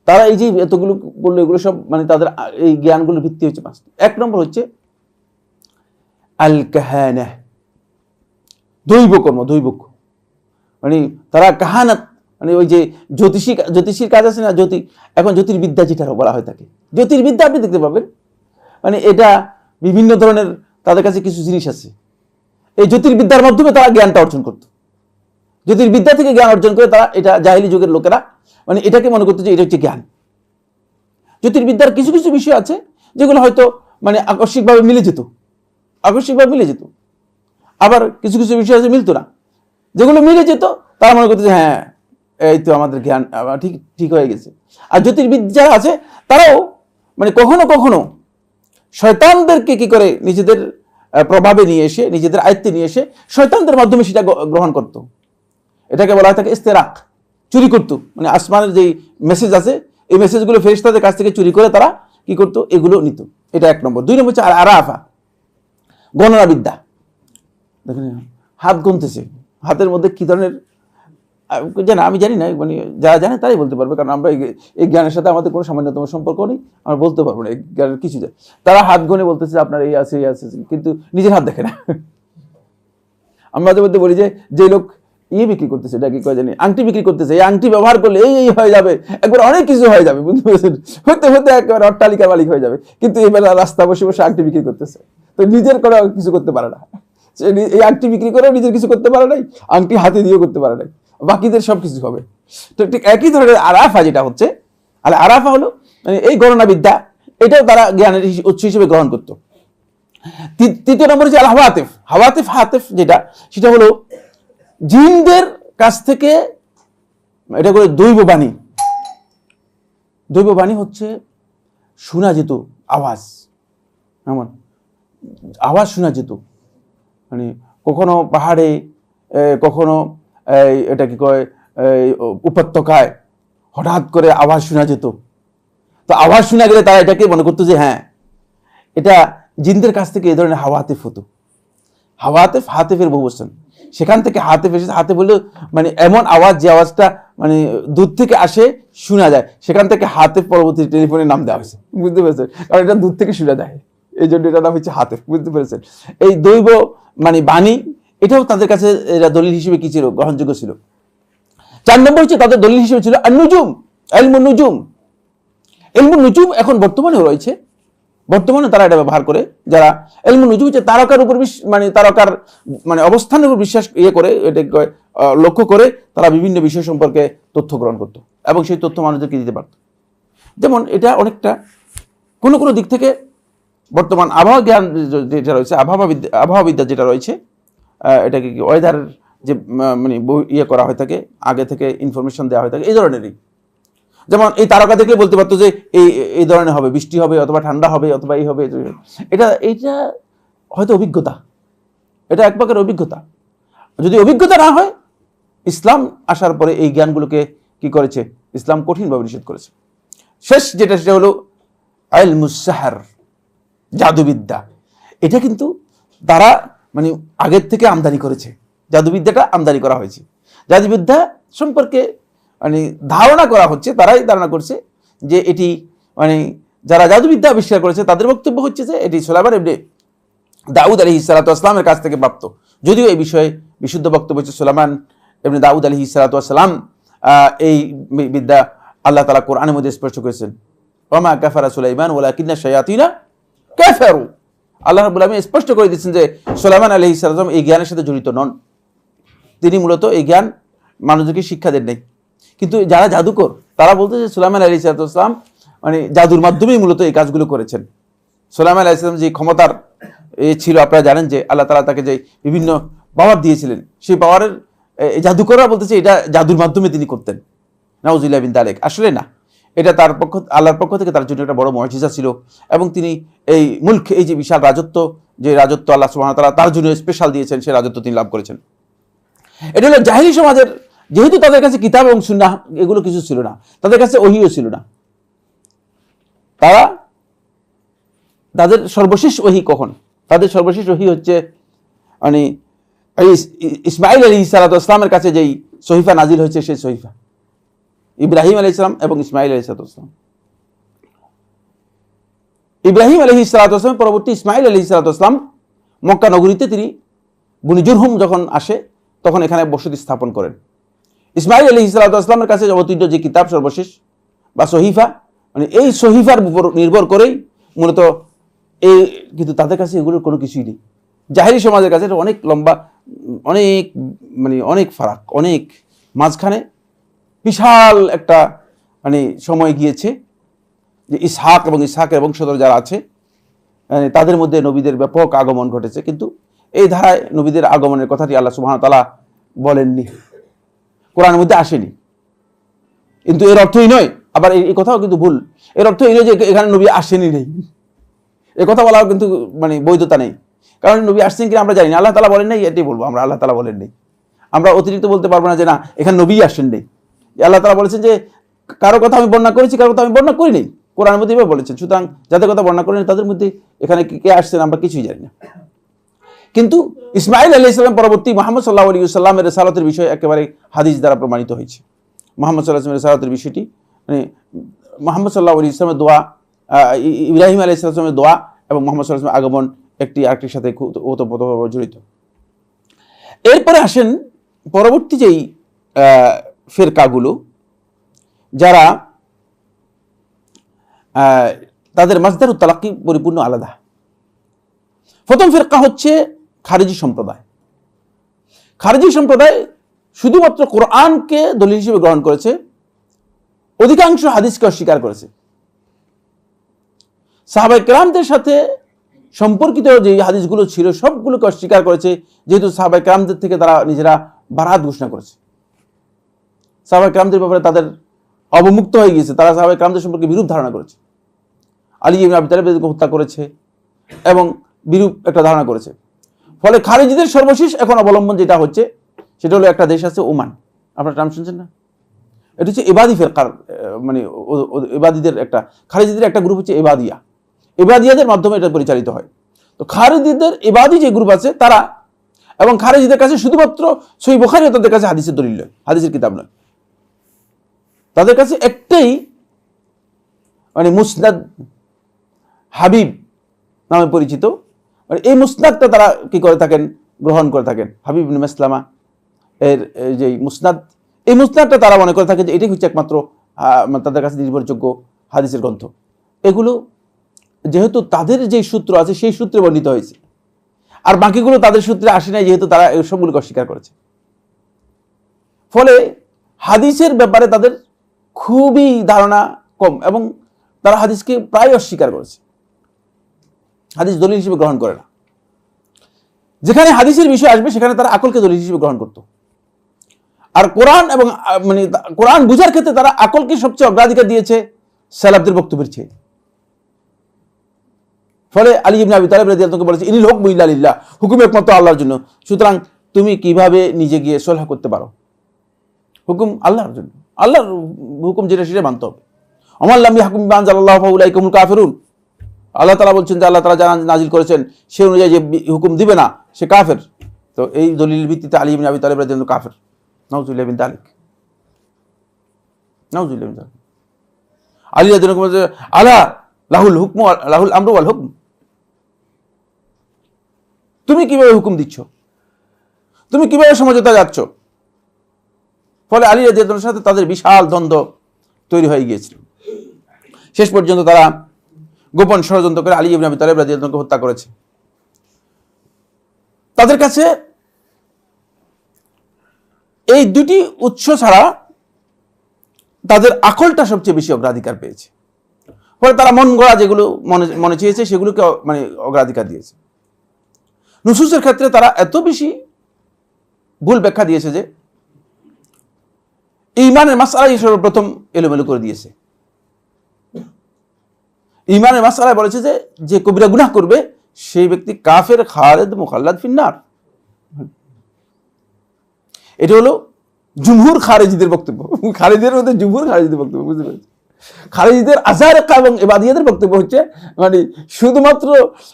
A: তারা এই যে এতগুলো বললো, এগুলো সব মানে তাদের এই জ্ঞানগুলোর ভিত্তি হচ্ছে 5টি। 1 নম্বর হচ্ছে আল কাহানা, দৈবকর্ম, দৈবক, মানে তারা কাহানাত, মানে ওই যে জ্যোতিষীর কাজ আছে না, এখন জ্যোতির্বিদ্যা যেটা বলা হয় থাকে, জ্যোতির্বিদ্যা আপনি দেখতে পাবেন, মানে এটা বিভিন্ন ধরনের তাদের কাছে কিছু জিনিস আছে। এই জ্যোতির্বিদ্যার মাধ্যমে তারা জ্ঞানটা অর্জন করত। জ্যোতির্বিদ্যা থেকে জ্ঞান অর্জন করে তারা, এটা জাহিলি যুগের লোকেরা মানে এটাকে মনে করতো যে এটা হচ্ছে জ্ঞান। জ্যোতির্বিদ্যার কিছু কিছু বিষয় আছে যেগুলো হয়তো মানে আকস্মিকভাবে মিলে যেত, আবার কিছু কিছু বিষয় আছে মিলতো না। যেগুলো মিলে যেত তারা মনে করতো যে হ্যাঁ এই তো আমাদের জ্ঞান ঠিক হয়ে গেছে। আর জ্যোতির্বিদ্যা আছে তারাও মানে কখনো কখনো শয়তানদেরকে কি করে নিজেদের প্রভাবে নিয়ে এসে, নিজেদের আয়ত্তে নিয়ে এসে শয়তানদের মাধ্যমে সেটা গ্রহণ করত। এটাকে বলা হয় থাকে ইস্তেরাক, চুরি করত। মানে আসমানের যেই মেসেজ আছে এই মেসেজগুলো ফেরেশতাদের কাছ থেকে চুরি করে তারা কি করতো, এগুলো নিত। এটা 1 নম্বর। 2 নম্বর হচ্ছে আরাফা, গণনা বিদ্যা। দেখেন হাত গুনতেছে, হাতের মধ্যে কি ধরনের জানা আমি জানি না, মানে যারা জানে তারাই বলতে পারবে, কারণ আমরা এই জ্ঞানের সাথে আমাদের কোনো সামান্যতম সম্পর্ক নেই, আমরা বলতে পারবো না এই জ্ঞানের কিছু। তারা হাত গুনে বলতেছে আপনার এই আছে, কিন্তু নিজের হাত দেখে না। আমরা মাঝে মধ্যে বলি যে লোক বিক্রি করতেছে, এটা কি কয় জানি, আংটি বিক্রি করতেছে, এই আংটি ব্যবহার করলে এই হয়ে যাবে, একবার অনেক কিছু হয়ে যাবে, বুঝতে পেরেছেন, হতে হতে একেবারে অট্টালিকার মালিক হয়ে যাবে, কিন্তু এই বেলা রাস্তা বসে বসে আংটি বিক্রি করতেছে, তো নিজের করে কিছু করতে পারে না। এই আংটি বিক্রি করেও নিজের কিছু করতে পারে নাই, আংটি হাতে দিয়েও করতে পারে নাই, বাকিদের সব কিছু হবে। তো ঠিক একই ধরনের আরাফা যেটা হচ্ছে, আরাফা হলো মানে এই গণনা বিদ্যা, এটাও তারা জ্ঞানের উৎস হিসেবে গ্রহণ করতো। 3 নম্বর হচ্ছে হাওয়াতিফ। হাওয়াতিফ যেটা, সেটা হলো জিনদের কাছ থেকে, এটা করে দৈব বাণী। দৈব বাণী হচ্ছে শোনা যেত আওয়াজ, এমন আওয়াজ শোনা যেত, মানে কখনো পাহাড়ে, কখনো এটা কি কয় উপত্যকায় হঠাৎ করে আওয়াজ শোনা যেত। তো আওয়াজ শোনা গেলে তারা এটাকে মনে করতো যে হ্যাঁ এটা জিনদের কাছ থেকে এই ধরনের হাওয়াতিফ হতো। হাতেফের বহুবচন, সেখান থেকে হাতেফ এসেছে। হাতেফ বললে মানে এমন আওয়াজ, যে আওয়াজটা মানে দূর থেকে আসে, শোনা যায়, সেখান থেকে হাতেফ পরবর্তী টেলিফোনের নাম দেওয়া হয়েছে, বুঝতে পেরেছেন, কারণ এটা দূর থেকে শোনা যায়, এই জন্য এটার নাম হচ্ছে হাতেফ, বুঝতে পেরেছেন। এই দৈব মানে বাণী, এটাও তাদের কাছে এরা দলিল হিসেবে কি ছিল, গ্রহণযোগ্য ছিল। 4 নম্বর হচ্ছে তাদের দলিল হিসেবে ছিল আর-নুজুম, ইলমুন নুজুম। ইলমুন নুজুম এখন বর্তমানেও রয়েছে, বর্তমানে তারা এটা ব্যবহার করে, যারা ইলমুন নুজুম হচ্ছে তারকার উপর মানে তারকার মানে অবস্থানের উপর বিশ্বাস করে, এটা লক্ষ্য করে তারা বিভিন্ন বিষয় সম্পর্কে তথ্য গ্রহণ করত এবং সেই তথ্য মানুষদেরকে দিতে পারত। যেমন এটা অনেকটা কোনো কোনো দিক থেকে বর্তমান আবহাওয়া জ্ঞান যেটা রয়েছে, আবহাওয়াবিদ্যা যেটা রয়েছে, এটাকে কি ওয়েদার যে মানে করা হয়ে থাকে, আগে থেকে ইনফরমেশন দেওয়া হয়ে থাকে, এই ধরনেরই। যেমন এই তারকা দেখে বলতে পারতো যে এই ধরনের হবে, বৃষ্টি হবে, অথবা ঠান্ডা হবে, অথবা এই হবে। এইটা হয়তো অভিজ্ঞতা, এটা এক প্রকারের অভিজ্ঞতা। যদি অভিজ্ঞতা না হয়, ইসলাম আসার পরে এই জ্ঞানগুলোকে কি করেছে, ইসলাম কঠিনভাবে নিষেধ করেছে। শেষ যেটা, সেটা হলো ইলমুস সিহর, জাদুবিদ্যা। এটা কিন্তু তারা মানে আগের থেকে আমদানি করেছে, জাদুবিদ্যাটা আমদানি করা হয়েছে। জাদুবিদ্যা সম্পর্কে মানে ধারণা করা হচ্ছে, তারাই ধারণা করছে যে এটি মানে যারা জাদুবিদ্যা আবিষ্কার করেছে তাদের বক্তব্য হচ্ছে যে এটি সুলাইমান ইবনে দাউদ আলাইহিস সালাতু ওয়াস সালামের কাছ থেকে প্রাপ্ত। যদিও এই বিষয়ে বিশুদ্ধ বক্তব্য হচ্ছে সুলাইমান ইবনে দাউদ আলাইহিস সালাতু ওয়াস সালাম এই বিদ্যা আল্লাহ তাআলা কোরআনের মধ্যে স্পষ্ট করেছেন, ওয়া মা কাফারা সুলাইমান ওয়ালাকিন্না শায়াতিনা কাফারু। আল্লাহ রাব্বুল আলামিন স্পষ্ট করে দিয়েছেন যে সুলাইমান আলাইহিস সালাম এই জ্ঞানের সাথে জড়িত নন, তিনি মূলত এই জ্ঞান মানুষদেরকে শিক্ষা দেন নাই। কিন্তু যারা জাদুকর তারা বলতে যে সুলাইমান আলাইহিস সালাম মানে জাদুর মাধ্যমেই মূলত এই কাজগুলো করেছেন। সুলাইমান আলাইহিস সালাম যে ক্ষমতার ছিল, আপনারা জানেন যে আল্লাহ তাআলা তাকে যে বিভিন্ন পাওয়ার দিয়েছিলেন, সেই পাওয়ারের জাদুকররা বলতেছে এটা জাদুর মাধ্যমে তিনি করতেন। নাউজুবিল্লাহ মিন যালিক। আসলে না, এটা তার আল্লাহর পক্ষ থেকে তার জন্য একটা বড় মুআজিজা ছিল, এবং তিনি এই মুলক, এই যে বিশাল রাজত্ব, যে রাজত্ব আল্লাহ সুবহানাহু ওয়া তাআলা তার জন্য স্পেশাল দিয়েছেন, সেই রাজত্ব তিনি লাভ করেছেন। এটা হলো জাহিলি সমাজের, যেহেতু তাদের কাছে কিতাব এবং সুন্নাহ এগুলো কিছু ছিল না, তাদের কাছে ওহীও ছিল না। তাদের সর্বশেষ ওহী কখন? তাদের সর্বশেষ ওহী হচ্ছে মানে ইসমাঈল আলাইহিস সালামের কাছে যেই সহিফা নাজিল হয়েছে, সেই সহিফা ইব্রাহিম আলাইহিস সালাম এবং ইসমাঈল আলাইহিস সালাম। ইব্রাহিম আলাইহিস সালাম পরবর্তী ইসমাঈল আলাইহিস সালাম মক্কা নগরীতে তিনি বনি জুরহুম যখন আসে, তখন এখানে বসতি স্থাপন করেন। ইসমাঈল আলাইহিস সালামের কাছে অবতীর্ণ যে কিতাব সর্বশেষ বা সহিফা, মানে এই সহিফার উপর নির্ভর করেই মূলত এই, কিন্তু তাদের কাছে এগুলোর কোনো কিছুই নেই। জাহেরি সমাজের কাছে এটা অনেক লম্বা, অনেক মানে অনেক ফারাক, অনেক মাঝখানে বিশাল একটা মানে সময় গিয়েছে, যে ইসহাক এবং ইসহাকের বংশধর যারা আছে তাদের মধ্যে নবীদের ব্যাপক আগমন ঘটেছে, কিন্তু এই ধারায় নবীদের আগমনের কথাটি আল্লাহ সুবহানাহু ওয়া তাআলা বলেননি, কোরআনের মধ্যে আসেনি। কিন্তু এর অর্থই নয়, আবার এই কথাও কিন্তু ভুল, এর অর্থ এই নয় যে এখানে নবী আসেনি নেই, এ কথা বলাও কিন্তু মানে বৈধতা নেই, কারণ নবী আসছেন কিনা আমরা জানি না, আল্লাহ তাআলা বলেন নাই, এটাই বলবো আমরা, আল্লাহ তাআলা বলেন নেই। আমরা অতিরিক্ত বলতে পারবো না যে না এখানে নবী আসেন নেই। আল্লাহ তাআলা বলেছেন যে কারো কথা আমি বর্ণনা করেছি, কারো কথা আমি বর্ণনা করি নেই, কোরআনের মধ্যে এভাবে বলেছেন। সুতরাং যাদের কথা বর্ণনা করেন তাদের মধ্যে এখানে কে আসছেন আমরা কিছুই জানি না। কিন্তু ইসমাঈল আলাইহিস সালাম পরবর্তী মুহাম্মদ সাল্লাল্লাহু আলাইহি ওয়াসাল্লামের রিসালাতের বিষয় একেবারে হাদিস দ্বারা প্রমাণিত হয়েছে। মুহাম্মদ সাল্লাল্লাহু আলাইহি ওয়াসাল্লামের রিসালাতের বিষয়টি মানে মুহাম্মদ সাল্লাল্লাহু আলাইহি ওয়াসাল্লামের দোয়া, ইব্রাহিম আলাইহিস সালামের দোয়া এবং মুহাম্মদ সাল্লাল্লাহু আলাইহি ওয়াসাল্লামের আগমন একটি আরেকটির সাথে ওতপ্রোতভাবে জড়িত। এরপরে আসেন পরবর্তী যেই ফিরকাগুলো যারা তাদের মাসদারুত তালাক্কি পরিপূর্ণ আলাদা। প্রথম ফিরকা হচ্ছে খারিজি সম্প্রদায়। খারিজি সম্প্রদায় শুধুমাত্র কোরআনকে দলিল হিসেবে গ্রহণ করেছে, অধিকাংশ হাদিসকে অস্বীকার করেছে। সাহাবায়ে কেরামদের সাথে সম্পর্কিত যে হাদিসগুলো ছিল সবগুলোকে অস্বীকার করেছে, যেহেতু সাহাবায়ে কেরামদের থেকে তারা নিজেরা বারাত ঘোষণা করেছে। সাহাবায়ে কেরামদের ব্যাপারে তাদের অবমুক্ত হয়ে গিয়েছে, তারা সাহাবায়ে কেরামদের সম্পর্কে বিরূপ ধারণা করেছে। আলী ইবনে আবি তালিবকে হত্যা করেছে এবং বিরূপ একটা ধারণা করেছে। ফলে খারিজিদের সর্বশেষ এখন অবলম্বন যেটা হচ্ছে সেটা হলো একটা দেশ আছে ওমান, আপনার নাম শুনছেন না? এটা হচ্ছে এবাদি ফিরকার, মানে এবাদিদের একটা, খারিজিদের একটা গ্রুপ হচ্ছে এবাদিয়া, এবাদিয়াদের মাধ্যমে এটা পরিচালিত হয়। তো খারিজিদের এবাদি যে গ্রুপ আছে তারা, এবং খারিজিদের কাছে শুধুমাত্র সহিহ বুখারী তাদের কাছে হাদিসের দলিল নয়, হাদিসের কিতাব নয়। তাদের কাছে একটাই মানে মুসনাদ হাবিব নামে পরিচিত, মানে এই মুসনাদটা তারা কি করে থাকেন, গ্রহণ করে থাকেন। হাবিব ইবনে মাসলামা এর যে মুসনাদ, এই মুসনাদটা তারা মনে করে থাকে যে এটাই হচ্ছে একমাত্র তাদের কাছে নির্ভরযোগ্য হাদিসের গ্রন্থ। এগুলো যেহেতু তাদের যে সূত্র আছে সেই সূত্রে বর্ণিত হয়েছে, আর বাকিগুলো তাদের সূত্রে আসে নাই, যেহেতু তারা এই সবগুলোকে অস্বীকার করেছে। ফলে হাদিসের ব্যাপারে তাদের খুবই ধারণা কম এবং তারা হাদিসকে প্রায় অস্বীকার করেছে, হাদিস দলিল হিসেবে গ্রহণ করে না। যেখানে হাদিসের বিষয় আসবে সেখানে তারা আকলকে দলিল হিসেবে গ্রহণ করত। আর কোরআন এবং মানে কোরআন বুঝার ক্ষেত্রে তারা আকলকে সবচেয়ে অগ্রাধিকার দিয়েছে সালাফদের বক্তব্যের চেয়ে। ফলে আলী ইবনে আবি তালিব রাদিয়াল্লাহু আনহু বলেছে, ইনিল হুকমু ইল্লা লিল্লাহ, হুকুম একমাত্র আল্লাহর জন্য। সুতরাং তুমি কিভাবে নিজে গিয়ে সলহ করতে পারো? হুকুম আল্লাহর জন্য, আল্লাহর হুকুম যেটা সেটা মানতে হবে। ওমান লাম ইয়াহকুম বিমা আনজালাল্লাহু ফাউলাইকা হুমুল কাফিরুন। আল্লাহ তাআলা বলছেন যে আল্লাহ তাআলা যা নাজিল করেছেন সে অনুযায়ী যে হুকুম দিবে না সে কাফের। তো এই দলিলের ভিত্তিতে আলী ইবনে আবি তালিব রাদিয়াল্লাহু আনহু কাফের। নাউযুবিল্লাহি মিন যালিক, নাউযুবিল্লাহি মিন যালিক। আলী রাদিয়াল্লাহু আনহু আলা লাহুল হুকমু লাহুল আমরু ওয়াল হুকম, তুমি কিভাবে হুকুম দিচ্ছ, তুমি কিভাবে সমঝোতা যাচ্ছ? ফলে আলী রাদিয়াল্লাহু আনহুর সাথে তাদের বিশাল দ্বন্দ্ব তৈরি হয়ে গিয়েছিল। শেষ পর্যন্ত তারা গোপন ষড়যন্ত্র করে আলী ইবনে আবি তালিব রাদিয়াল্লাহু আনহুকে হত্যা করেছে। তাদের কাছে এই দুটি উৎস ছাড়া তাদের আকলটা সবচেয়ে বেশি অগ্রাধিকার পেয়েছে। ফলে তারা মন গড়া যেগুলো মনে চেয়েছে সেগুলোকে মানে অগ্রাধিকার দিয়েছে। নুসুসের ক্ষেত্রে তারা এত বেশি ভুল ব্যাখ্যা দিয়েছে যে ঈমানের মাসআলায় সর্বপ্রথম এলোমেলো করে দিয়েছে। ঈমানের মাসআলায় বলেছে যে যে কবিরা গুনাহ করবে সেই ব্যক্তি কাফের, খালিদ, মুখাল্লাদ ফিন্নার। এটা হলো জুমহুর খারিজিদের বক্তব্য। খারিজের মধ্যে জুমহুর খারিজিদের বক্তব্য, বুঝতে পেরেছি? খারিজিদের আজহারিকা এবং ইবাদিয়াদের বক্তব্য হচ্ছে মানে শুধুমাত্র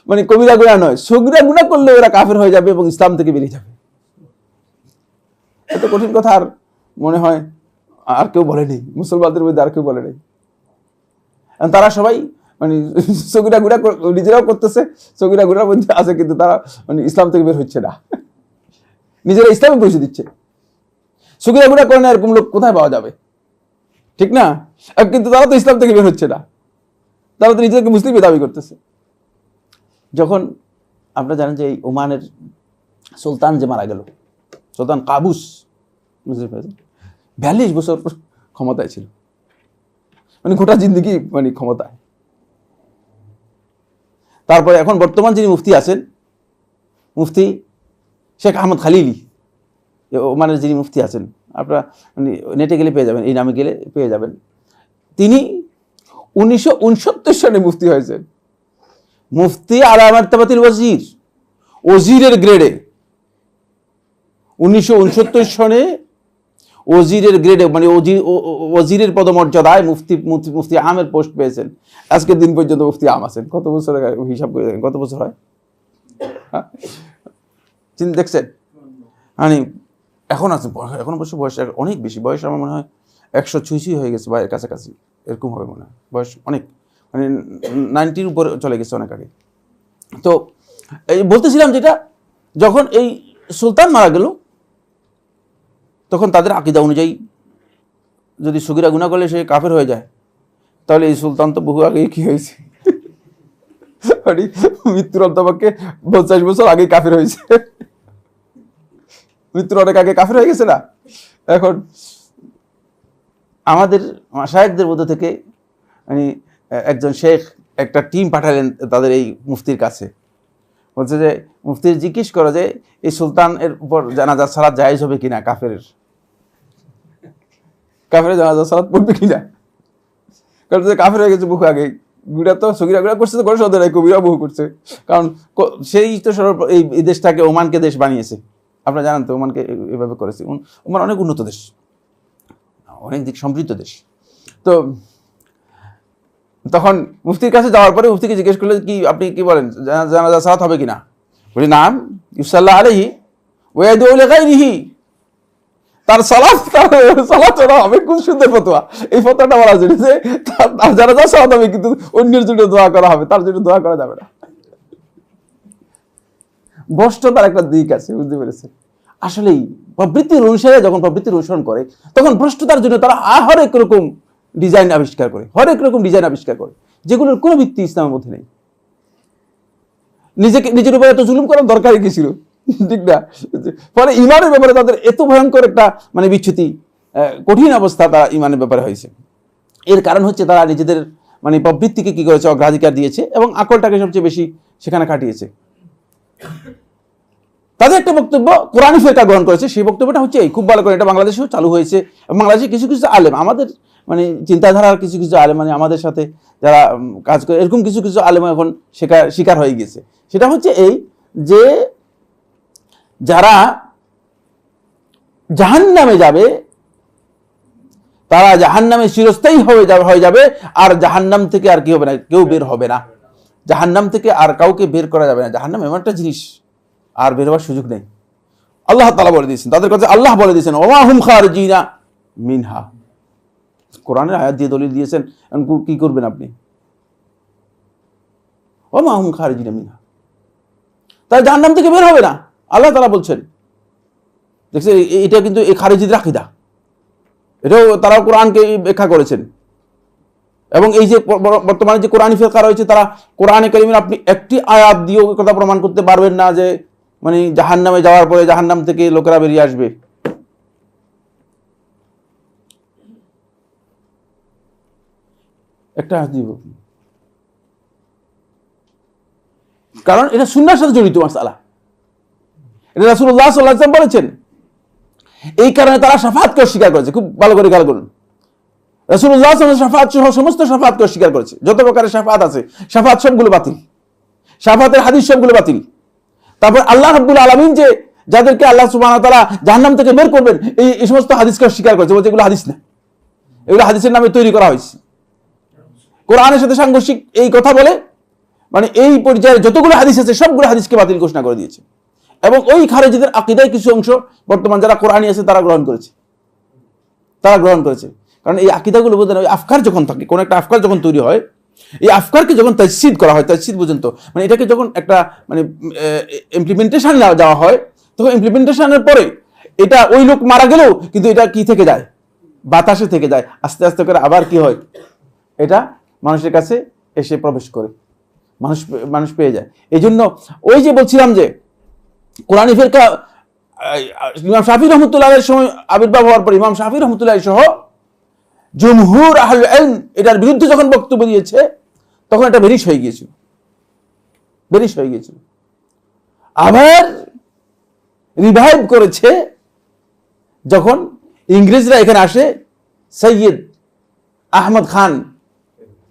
A: মানে কবিরা গুনাহ নয়, সগীরা গুনাহ করলে ওরা কাফের হয়ে যাবে এবং ইসলাম থেকে বেরিয়ে যাবে। এত কঠিন কথা আর মনে হয় আর কেউ বলেনি, মুসলমানদের মধ্যে আর কেউ বলে নাই। তারা সবাই মানে সগীরা গুনাহ নিজেরাও করতেছে, সগীরা গুনাহর মধ্যে আছে, কিন্তু তারা মানে ইসলাম থেকে বের হচ্ছে না, নিজেরা ইসলামে পৌঁছে দিচ্ছে। সগীরা গুনাহ করে না এরকম লোক কোথায় পাওয়া যাবে, ঠিক না? কিন্তু তারা তো ইসলাম থেকে বের হচ্ছে না, তারা তো নিজেদেরকে মুসলিমই দাবি করতেছে। যখন আপনারা জানেন যে এই ওমানের সুলতান যে মারা গেল, সুলতান কাবুস, বুঝতে পেরেছেন, 42 বছর ক্ষমতায় ছিল, মানে গোটা জিন্দগি মানে ক্ষমতায়। তারপরে এখন বর্তমান যিনি মুফতি আছেন, মুফতি শেখ আহমদ খালিলি, ওমানের যিনি মুফতি আছেন, আপনারা মানে নেটে গেলে পেয়ে যাবেন, এই নামে গেলে পেয়ে যাবেন। তিনি 1969 সনে মুফতি হয়েছেন, মুফতি আলা মারতাবাতিল ওয়াজির, ওজিরের গ্রেডে 1969 সনে ওজিরের গ্রেডে, মানে ওজিরের পদমর্যাদায় মুফতি আমের পোস্ট পেয়েছেন। আজকের দিন পর্যন্ত মুফতি আম আছেন। কত বছর হিসাব করে দেখেন, কত বছর হয়? চিন্তা দেখছেন, মানে এখন আছে, এখন অবশ্য বয়স অনেক বেশি, বয়স আমার মনে হয় 186 হয়ে গেছে বা এর কাছাকাছি, এরকম হবে মনে হয়, বয়স অনেক, মানে 90-র উপরে চলে গেছে অনেক আগে। তো এই বলতেছিলাম যেটা, যখন এই সুলতান মারা গেল, তখন তাদের আকীদা অনুযায়ী যদি সগীরা গুনাহ করলে সে কাফের হয়ে যায়, তাহলে এই সুলতান তো বহু আগেই কি হয়েছে, মৃত্যুর অন্তপক্ষে 50 বছর আগেই কাফের হয়েছে, মৃত্যুর অনেক আগে কাফের হয়ে গেছে না। এখন আমাদের মাশায়েখদের মধ্যে থেকে মানে একজন শেখ একটা টিম পাঠালেন তাদের এই মুফতির কাছে, বলছে যে মুফতির জিজ্ঞেস করো যে এই সুলতানের উপর জানাজা সালাত জায়েজ হবে কিনা, কাফের জানাজা সালাত পড়বে কিনা, কারণ কাফের হয়ে গেছে বহু আগে, গুড়া তো সগীরা গুড়া করছে তো, করে সদরে কবিরা বহু করছে, কারণ সেই তো এই দেশটাকে ওমানকে দেশ বানিয়েছে, আপনারা জানেন তো, ওমানকে এভাবে করেছে। ওমান অনেক উন্নত দেশ, অনেক দিক সমৃদ্ধ দেশ। তো তখন মুফতির কাছে যাওয়ার পরে মুফতিকে জিজ্ঞেস করলে, কি আপনি কি বলেন, জানাজা সালাত হবে কিনা? বলি নাম ইউসাল্লাহ আলাইহি ওয়া ইয়াদউ লিগাইরিহি, তার সালাত হবে। খুব সুন্দর ফতোয়া, এই ফতোয়াটা বলা যায় যে তার জানাজা সালাত হবে, কিন্তু অন্যের জন্য দোয়া করা হবে, তার জন্য দোয়া করা যাবে না। ভ্রষ্টতার একটা দিক আছে, বুঝতে পেরেছেন? আসলেই প্রবৃত্তির অনুসারে যখন প্রবৃত্তির অনুসরণ করে, তখন ভ্রষ্টতার জন্য তারা হরেক রকম ডিজাইন আবিষ্কার করে, যেগুলোর কোনো ভিত্তি ইসলামের মধ্যে নেই। নিজের উপরে এত জুলুম করার দরকারই কি ছিল, ঠিক না? ফলে ইমানের ব্যাপারে তাদের এত ভয়ঙ্কর একটা মানে বিচ্যুতি, কঠিন অবস্থা তারা ইমানের ব্যাপারে হয়েছে। এর কারণ হচ্ছে তারা নিজেদের মানে প্রবৃত্তিকে কি করেছে, অগ্রাধিকার দিয়েছে এবং আকলটাকে সবচেয়ে বেশি সেখানে কাটিয়েছে। তাদের একটা বক্তব্য কোরআনী ফিকহ গ্রহণ করেছে, সেই বক্তব্যটা হচ্ছে এই, খুব ভালো করে এটা বাংলাদেশেও চালু হয়েছে। বাংলাদেশে কিছু কিছু আলেম, আমাদের মানে চিন্তাধারার কিছু কিছু আলেম, মানে আমাদের সাথে যারা কাজ করে, এরকম কিছু কিছু আলেম এখন শিকার হয়ে গেছে। সেটা হচ্ছে এই যে যারা জাহান্নামে যাবে, তারা জাহান্নামে চিরস্থায়ী হয়ে যাবে, আর জাহান্নাম থেকে আর কি হবে না, কেউ বের হবে না, জাহান্নাম থেকে আর কাউকে বের করা যাবে না। জাহান্নাম এমন একটা জিনিস, আর বের হওয়ার সুযোগ নেই। আল্লাহ তাআলা বলে দিয়েছেন, তাদের কাছে আল্লাহ বলে দিয়েছেন ওয়া হুম খারিজিনা মিনহা। কোরআনের আয়াত দিয়ে দলিল দিয়েছেন, কি করবেন আপনি? ওয়া হুম খারিজিনা মিনহা, তারা জাহান্নাম থেকে বের হবে না, আল্লাহ তাআলা বলছেন। দেখছেন, এটা কিন্তু এই খারিজিদের আকীদা, এটাও তারা কোরআনকে ব্যাখ্যা করেছেন। এবং এই যে বর্তমানে যে কোরআনী ফিকহ রয়েছে, তারা কোরআনে কারীমের আপনি একটি আয়াত দিয়েও কথা প্রমাণ করতে পারবেন না যে মানে জাহান্নামে যাওয়ার পরে জাহান্নাম থেকে লোকেরা বেরিয়ে আসবে। একটা আয়াত দিব, কারণ এটা সুন্নাহর সাথে জড়িত মাসআলা, এটা রাসূলুল্লাহ সাল্লাল্লাহু আলাইহি ওয়াসাল্লাম বলেছেন। এই কারণে তারা শাফাআতকে অস্বীকার করেছে। খুব ভালো করে খেয়াল করুন, রাসূলুল্লাহ সাল্লাল্লাহু আলাইহি ওয়াসাল্লাম শাফাআত সহ সমস্ত শাফাআতকে অস্বীকার করেছে। যত প্রকারের শাফাআত আছে, শাফাআত সবগুলো বাতিল, শাফাআতের হাদিস সবগুলো বাতিল। তারপর আল্লাহ রাব্বুল আলামিন যে যাদেরকে আল্লাহ সুবহানাহু ওয়া তাআলা জাহান্নাম থেকে বের করবেন, এই সমস্ত হাদিসকে অস্বীকার করেছে, বলছে এগুলো হাদিস না, এগুলো হাদিসের নামে তৈরি করা হয়েছে। কোরআনের সাথে সাংঘর্ষিক এই কথা বলে, মানে এই পর্যায়ে যতগুলো হাদিস আছে সবগুলো হাদিসকে বাতিল ঘোষণা করে দিয়েছে। এবং ওই খারেজিদের আকীদায় কিছু অংশ বর্তমান যারা কোরআনী আছে তারা গ্রহণ করেছে। কারণ এই আকীদাগুলো বোঝেন, ওই আফকার যখন থাকে, কোন একটা আফকার যখন তৈরি হয়, এই আফকারকে যখন তাজসিদ করা হয়, তাজসিদ বুঝেন তো, মানে এটাকে যখন একটা মানে ইমপ্লিমেন্টেশন দেওয়া হয়, তখন ইমপ্লিমেন্টেশনের পরে এটা ওই লোক মারা গেলেও কিন্তু এটা কি থেকে যায়, বাতাসে থেকে যায়, আস্তে আস্তে করে আবার কি হয়, এটা মানুষের কাছে এসে প্রবেশ করে, মানুষ পেয়ে যায়। এই জন্য ওই যে বলছিলাম যে কোরআনী ফিকহ ইমাম শাফিঈ রাহমাতুল্লাহির সময় আবির্ভাব হওয়ার পর ইমাম শাফিঈ রাহমাতুল্লাহ সহ জমহুর আহলুল ইলম এটার বিরুদ্ধে যখন বক্তব্য দিয়েছে, তখন এটা বেরিশ হয়ে গিয়েছিল। আবার রিভাইভ করেছে যখন ইংরেজরা এখানে আসে। সৈয়দ আহমদ খান,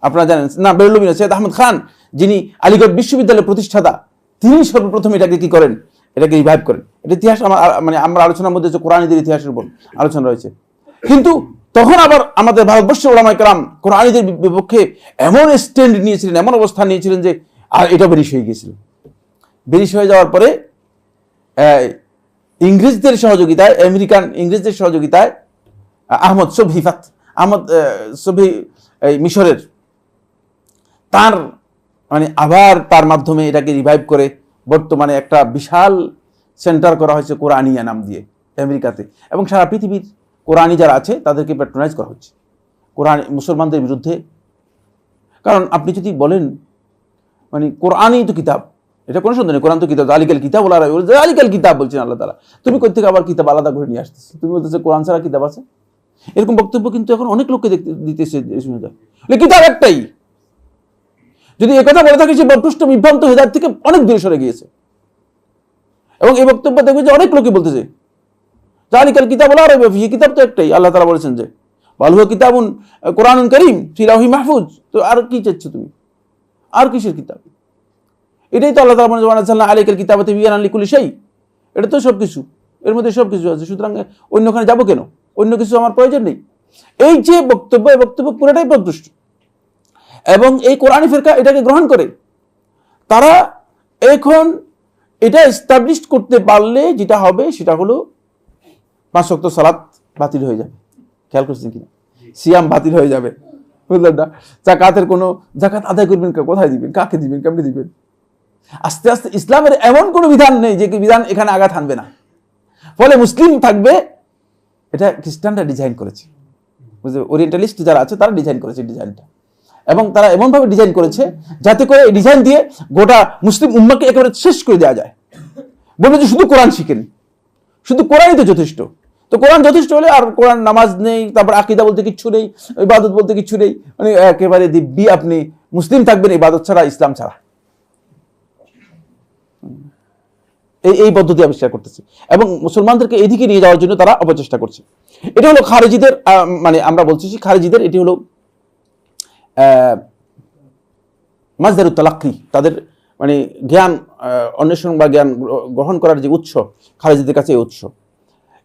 A: আপনারা জানেন না, বেরলভী না, সৈয়দ আহমদ খান যিনি আলিগড় বিশ্ববিদ্যালয়ের প্রতিষ্ঠাতা, তিনি সর্বপ্রথম এটাকে কি করেন, এটাকে রিভাইভ করেন। এটা ইতিহাস মানে আমরা আলোচনার মধ্যে যে কোরআনীদের ইতিহাসের উপর আলোচনা রয়েছে। কিন্তু তখন আবার আমাদের ভারতবর্ষের ওলামায়ে কেরাম কোরআনীদের বিপক্ষে এমন স্ট্যান্ড নিয়েছিলেন, এমন অবস্থান নিয়েছিলেন যে আর এটা বেরিশ হয়ে গিয়েছিল। বেরিশ হয়ে যাওয়ার পরে ইংরেজদের সহযোগিতায়, ইংরেজদের সহযোগিতায় আহমদ শফি মিশরের, তার মানে আবার তার মাধ্যমে এটাকে রিভাইভ করে বর্তমানে একটা বিশাল সেন্টার করা হয়েছে কোরআনিয়া নাম দিয়ে আমেরিকাতে, এবং সারা পৃথিবীর কোরআনি যারা আছে তাদেরকে প্যাট্রোনাইজ করা হচ্ছে কোরআন মুসলমানদের বিরুদ্ধে। কারণ আপনি যদি বলেন মানে কোরআনই তো কিতাব, এটা কোনো সন্দেহ নেই, কোরআন তো কিতাব, জালিকাল কিতাব বলা জালিকাল কিতাব বলছেন আল্লাহ তাআলা। তুমি কোথা থেকে আবার কিতাব আলাদা করে নিয়ে আসতেছো? তুমি বলতেছো কোরআন ছাড়া কিতাব আছে? এরকম বক্তব্য কিন্তু এখন অনেক লোককে দিতেছে, শুনে যায় কিতাব একটাই। যদি একথা বলে থাকে সে বরপুষ্ট বিভ্রান্ত হেদায়েত থেকে অনেক দূরে সরে গিয়েছে। এবং এই বক্তব্য দেখবে যে অনেক লোকই বলতেছে জালিকাল কিতাব লা রাইবা ফীহি, কিতাব তো একটাই। আল্লাহ তাআলা বলেছেন যে বাল হুয়া কিতাবুন কুরআনুন কারীম ফি লাওহি মাহফুজ। তো আর কি চাচ্ছ তুমি? আর কিসের কিতাব? এটাই তো আল্লাহ তাআলা বলেছেন ওয়া নাযালনা আলাইকাল কিতাবা তিবয়ানান লিকুল্লি শাই। এটা তো সবকিছু, এর মধ্যে সবকিছু আছে, সুতরাং অন্যখানে যাবো কেন? অন্য কিছু আমার প্রয়োজন নেই। এই যে বক্তব্য, এই বক্তব্য পুরোটাই পদভ্রষ্ট। এবং এই কোরআনী ফিরকা এটাকে গ্রহণ করে তারা এখন এটা এস্টাবলিশ করতে পারলে যেটা হবে সেটা হলো 5 ওয়াক্ত সালাত বাতিল হয়ে যাবে। খেয়াল করছেন কিনা? সিয়াম বাতিল হয়ে যাবে, বুঝলেন না? জাকাতের কোনো জাকাত আদায় করবেন, কোথায় দিবেন, কাকে দিবেন, কেমনে দিবেন? আস্তে আস্তে ইসলামের এমন কোনো বিধান নেই যে বিধান এখানে আঘাত হানবে না। ফলে মুসলিম থাকবে, এটা খ্রিস্টানরা ডিজাইন করেছে, বুঝলে? ওরিয়েন্টালিস্ট যারা আছে তারা ডিজাইন করেছে ডিজাইনটা, এবং তারা এমনভাবে ডিজাইন করেছে যাতে করে এই ডিজাইন দিয়ে গোটা মুসলিম উম্মাহকে একেবারে শেষ করে দেওয়া যায়। বলবে যে শুধু কোরআন শিখেন, শুধু কোরআনই তো যথেষ্ট। তো কোরআন যথেষ্ট হলে আর কোরআন নামাজ নেই, তারপর আকীদা বলতে কিচ্ছু নেই, ইবাদত বলতে কিচ্ছু নেই, মানে একেবারে দিব্যি আপনি মুসলিম থাকবেন ইবাদত ছাড়া, ইসলাম ছাড়া। এই পদ্ধতি আবিষ্কার করতেছে এবং মুসলমানদেরকে এদিকে নিয়ে যাওয়ার জন্য তারা অপচেষ্টা করছে। এটা হলো খারেজিদের, মানে আমরা বলছি খারেজিদের এটি হলো মাজদারুত তালাক্কি, তাদের মানে জ্ঞান অন্বেষণ বা জ্ঞান গ্রহণ করার যে উৎস খারেজিদের কাছে এই উৎস।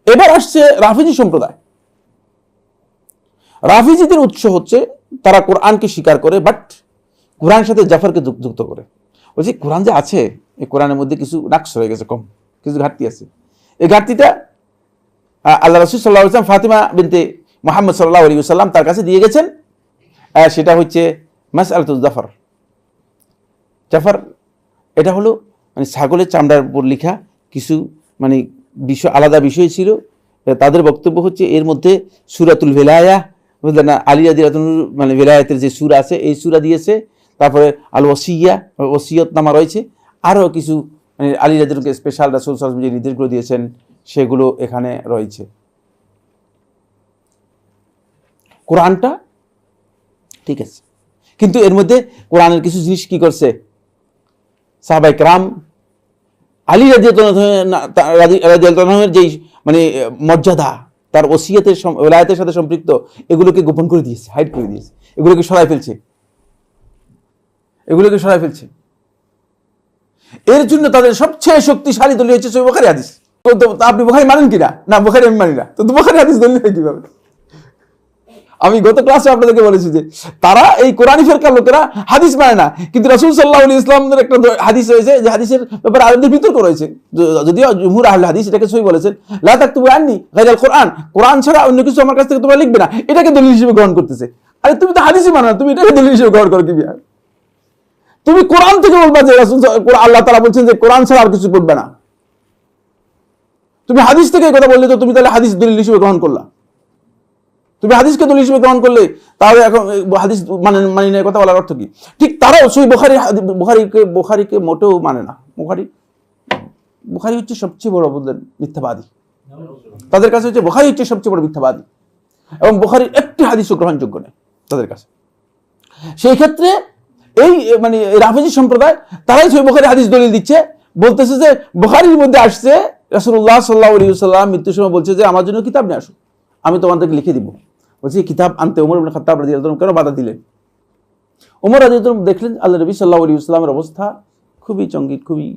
A: এবার আসছে রাফিজি সম্প্রদায়। রাফিজিদের উৎস হচ্ছে তারা কোরআনকে স্বীকার করে, বাট কোরআনের সাথে জাফরকে যুক্ত করে। বলছি কোরআন যে আছে, এই কোরআনের মধ্যে কিছু নাকশ হয়ে গেছে, কম কিছু ঘাটতি আছে। এই ঘাটতিটা আল্লাহ রাসূল সাল্লাল্লাহু আলাইহি ওয়াসাল্লাম ফাতিমা বিনতে মুহাম্মদ সাল্লাল্লাহু আলাইহি ওয়াসাল্লাম তার কাছে দিয়ে গেছেন। সেটা হচ্ছে মাসআলাতুল জাফর। জাফর এটা হলো মানে ছাগলের চামড়ার উপর লেখা কিছু মানে বিষয়, আলাদা বিষয় ছিল। তাদের বক্তব্য হচ্ছে এর মধ্যে সূরাতুল ভিলায়া, বুঝলেন না, আলী রাদিয়াল্লাহু আনহু মানে ভিলায়াতের যে সূরা আছে এই সূরা দিয়েছে, তারপরে আল ওসিয়া, ওসিয়তনামা রয়েছে, আরও কিছু মানে আলী রাদিয়াল্লাহু আনহুকে স্পেশাল রাসূল সাল্লাল্লাহু আলাইহি ওয়াসাল্লাম যে নির্দেশগুলো দিয়েছেন সেগুলো এখানে রয়েছে। কোরআনটা ঠিক আছে, কিন্তু এর মধ্যে কোরআনের কিছু জিনিস কি করছে সাহাবায়ে কেরাম আলী রাদিয়াল্লাহু আনহুর যেই মানে মর্যাদা, তার ওসিয়তের ওলায়াতের সাথে সম্পৃক্ত, এগুলোকে গোপন করে দিয়েছে, হাইড করে দিয়েছে, এগুলোকে সরাই ফেলছে। এর জন্য তাদের সবচেয়ে শক্তিশালী দলিল হচ্ছে সহিহ বুখারী হাদিস। তো আপনি বুখারী মানেন কিনা? না, বুখারী আমি মানি না। তো বুখারী হাদিস দলিল হয় কিভাবে? আমি গত ক্লাসে আপনাদেরকে বলেছি যে তারা এই কোরআনী ফিরকার লোকেরা হাদিস মানে না, কিন্তু রাসূল সাল্লাল্লাহু আলাইহি ওয়াসাল্লামের একটা হাদিস রয়েছে যে হাদিসের ব্যাপারে আলেমদের বিতর্ক রয়েছে, যদিও জুমহুর আহলে হাদিস এটাকে সহিহ বলেছেন, লা তাকতুবু আন্নী গায়রাল কোরআন, কোরআন ছাড়া অন্য কিছু আমার কাছ থেকে তোমরা লিখবে না, এটাকে দলিল হিসেবে গ্রহণ করতেছে। আরে তুমি তো হাদিসই মানো না, তুমি এটাকে দলিল হিসেবে গ্রহণ করো কিভাবে? তুমি কোরআন থেকে বলবা যে রাসূল আল্লাহ তাআলা বলছেন যে কোরআন ছাড়া আর কিছু করবে না। তুমি হাদিস থেকে এই কথা বললে তো তুমি তাহলে হাদিস দলিল হিসেবে গ্রহণ করলা। তুমি হাদিসকে দলিল হিসেবে গ্রহণ করলে তাহলে এখন হাদিস মানি না কথা বলার অর্থ কি? ঠিক তারাও সহিহ বুখারীকে মোটেও মানে না। বুখারী হচ্ছে সবচেয়ে বড় মিথ্যাবাদী। তাদের কাছে হচ্ছে বুখারী হচ্ছে সবচেয়ে বড় মিথ্যাবাদী, এবং বুখারীর একটি হাদিসও গ্রহণযোগ্য নয় তাদের কাছে। সেই ক্ষেত্রে এই মানে রাফিজি সম্প্রদায় তারাই সহিহ বুখারী হাদিস দলিল দিচ্ছে, বলতেছে যে বুখারীর মধ্যে আসছে রাসূলুল্লাহ সাল্লাল্লাহু আলাইহি ওয়াসাল্লাম মৃত্যুর সময় বলছে যে আমার জন্য কিতাব নিয়ে আসো, আমি তোমাদেরকে লিখে দিব। বলছি কিতাব আনতে ওমর ইবনে খাত্তাব রাদিয়াল্লাহু আনহু কেন বাধা দিলেন? ওমর রাদিয়াল্লাহু আনহু দেখলেন আল্লাহ নবী সাল্লাল্লাহু আলাইহি ওয়াসাল্লামের অবস্থা খুবই চঙ্গিত, খুবই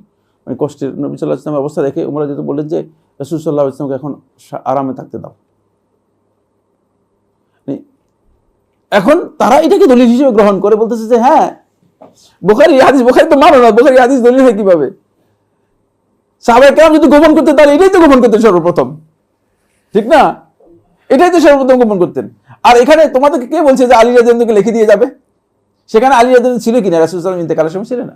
A: মানে কষ্টের নবী সাল্লাল্লাহু আলাইহি ওয়াসাল্লামের অবস্থা দেখে উমর রাদিয়াল্লাহু বললেন যে রাসূল সাল্লাল্লাহু আলাইহি ওয়াসাল্লামকে এখন আরামে থাকতে দাও। এখন তারা এটাকে দলিল হিসেবে গ্রহণ করে বলতেছে যে হ্যাঁ বুখারী হাদিস, বুখারী তো মানো না, বুখারী হাদিস দলিল হয় কিভাবে? সাহাবায়ে কেরাম যদি গোপন করতেন তাহলে এটাই তো গোপন করতেন সর্বপ্রথম, ঠিক না? এটাই তো সর্বপ্রথম গোপন করতেন। আর এখানে তোমাদেরকে কে বলছে যে আলী রাদিয়াল্লাহু আনহুকে লিখে দিয়ে যাবে? সেখানে আলী রাদিয়াল্লাহু আনহু ছিল কিনা রাসূল সাল্লাল্লাহু আলাইহি ওয়াসাল্লাম ইন্তেকালের সময়? ছিল না।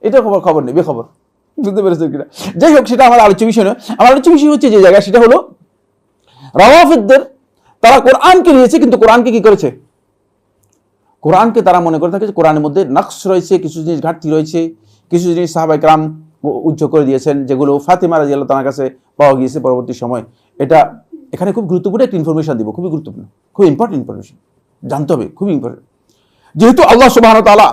A: এটা খবর নেই, বেখবর। বুঝতে পেরেছেন কিনা? যাই হোক, সেটা আমার আলোচ্য বিষয় নয়। আমার আলোচ্য বিষয় হচ্ছে যে জায়গা, সেটা হলো রাওয়াফিদদের, তারা কোরআনকে নিয়েছে কিন্তু কোরআনকে কি করেছে? কোরআনকে তারা মনে করে থাকে যে কোরআনের মধ্যে নকশ রয়েছে, কিছু জিনিস ঘাটতি রয়েছে, কিছু জিনিস সাহাবায়ে কেরাম উজ্জ্বল করে দিয়েছেন, যেগুলো ফাতিমা রাদিয়াল্লাহু তাআলার কাছে পাওয়া গিয়েছে পরবর্তী সময়। এটা এখানে খুব গুরুত্বপূর্ণ একটা ইনফরমেশন দিব, খুবই গুরুত্বপূর্ণ, খুব ইম্পর্টেন্ট ইনফরমেশন জানতে হবে, খুবই ইম্পর্টেন্ট। যেহেতু আল্লাহ সুবহানাহু ওয়া তাআলা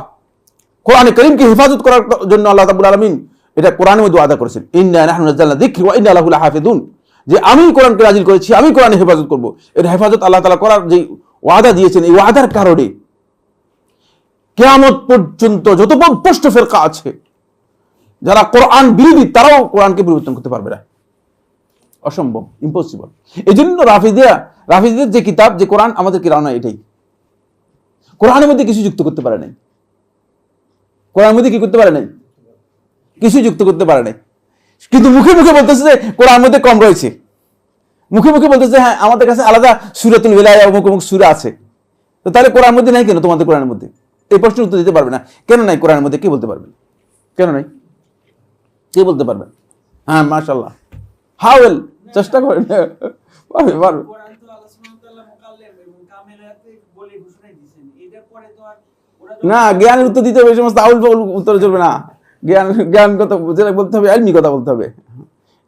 A: কোরআনে কারীমকে হেফাজত করার জন্য আল্লাহ রাব্বুল আলামিন এটা কোরআনের মধ্যে ওয়াদা করেছেন, ইন্না নাহনু নাযালনা যিকরা ওয়া ইন্না লাহু লাহাফিজুন, যে আমি কোরআনকে নাযিল করেছি, আমি কোরআনে হেফাজত করব। এর হেফাজত আল্লাহ তাআলা করার যে ওয়াদা দিয়েছেন, এই ওয়াদার কারণে কিয়ামত পর্যন্ত যত পথভ্রষ্ট ফিরকা আছে, যারা কোরআন বিরোধী, তারাও কোরআনকে পরিবর্তন করতে পারবে না, অসম্ভব, ইম্পসিবল। এই জন্য রাফিজিদের যে কিতাব, যে কোরআন আমাদের কিরাও না, এটাই কোরআনের মধ্যে কিছু যুক্ত করতে পারে নাই, কোরআনের মধ্যে কি করতে পারে নাই, কিছু যুক্ত করতে পারে নাই। কিন্তু মুখে মুখে বলতেছে যে কোরআনের মধ্যে কম রয়েছে, মুখে মুখে বলতেছে হ্যাঁ আমাদের কাছে আলাদা সূরাতুল বিলায়া অমুক অমুক সূরা আছে। তো তাহলে কোরআনের মধ্যে নাই কেন তোমাদের কোরআনের মধ্যে? এই প্রশ্নের উত্তর দিতে পারবে না। কেন নাই কোরআনের মধ্যে? কে বলতে পারবেন? কেন নাই? কে বলতে পারবেন? হ্যাঁ, মাশাআল্লাহ, হাওয়েল, চেষ্টা করেন, পারবে পারবে। না, জ্ঞানের উত্তর দিতে হবে, এই সমস্ত আউল ফাউল উত্তর চলবে না। জ্ঞান কথা যেটা বলতে হবে, আইনি কথা বলতে হবে,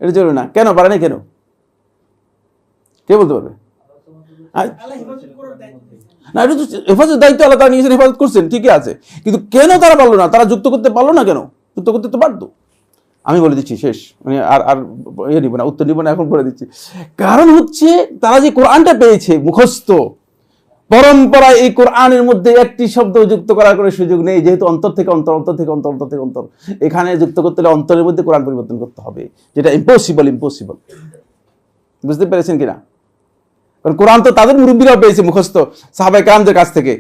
A: এটা চলবে না। কেন পারে না? কেন? কে বলতে পারবে? না, এটা তো হেফাজত দায়িত্ব আল্লাহ তাআলা নিয়েছেন, হেফাজত করছেন, ঠিকই আছে। কিন্তু কেন তারা পারলো না? তারা যুক্ত করতে পারলো না কেন? যুক্ত করতে তো পারতো। আমি বলে দিচ্ছি, শেষ, মানে আর নিব না, উত্তর নিব না, এখন বলে দিচ্ছি। কারণ হচ্ছে তারা যে কোরআনটা পেয়েছে মুখস্থ পরম্পরায়, এই কোরআনের মধ্যে একটি শব্দ যুক্ত করার কোনো সুযোগ নেই, যেহেতু অন্তর থেকে অন্তর, অন্তর থেকে অন্তর, অন্তর থেকে অন্তর। এখানে যুক্ত করতে হলে অন্তরের মধ্যে কোরআন পরিবর্তন করতে হবে, যেটা ইম্পসিবল। বুঝতে পেরেছেন কিনা? কারণ কোরআন তো তাদের মুরব্বীরাও পেয়েছে মুখস্থ, সাহাবায়ে কেরামদের কাছ থেকে,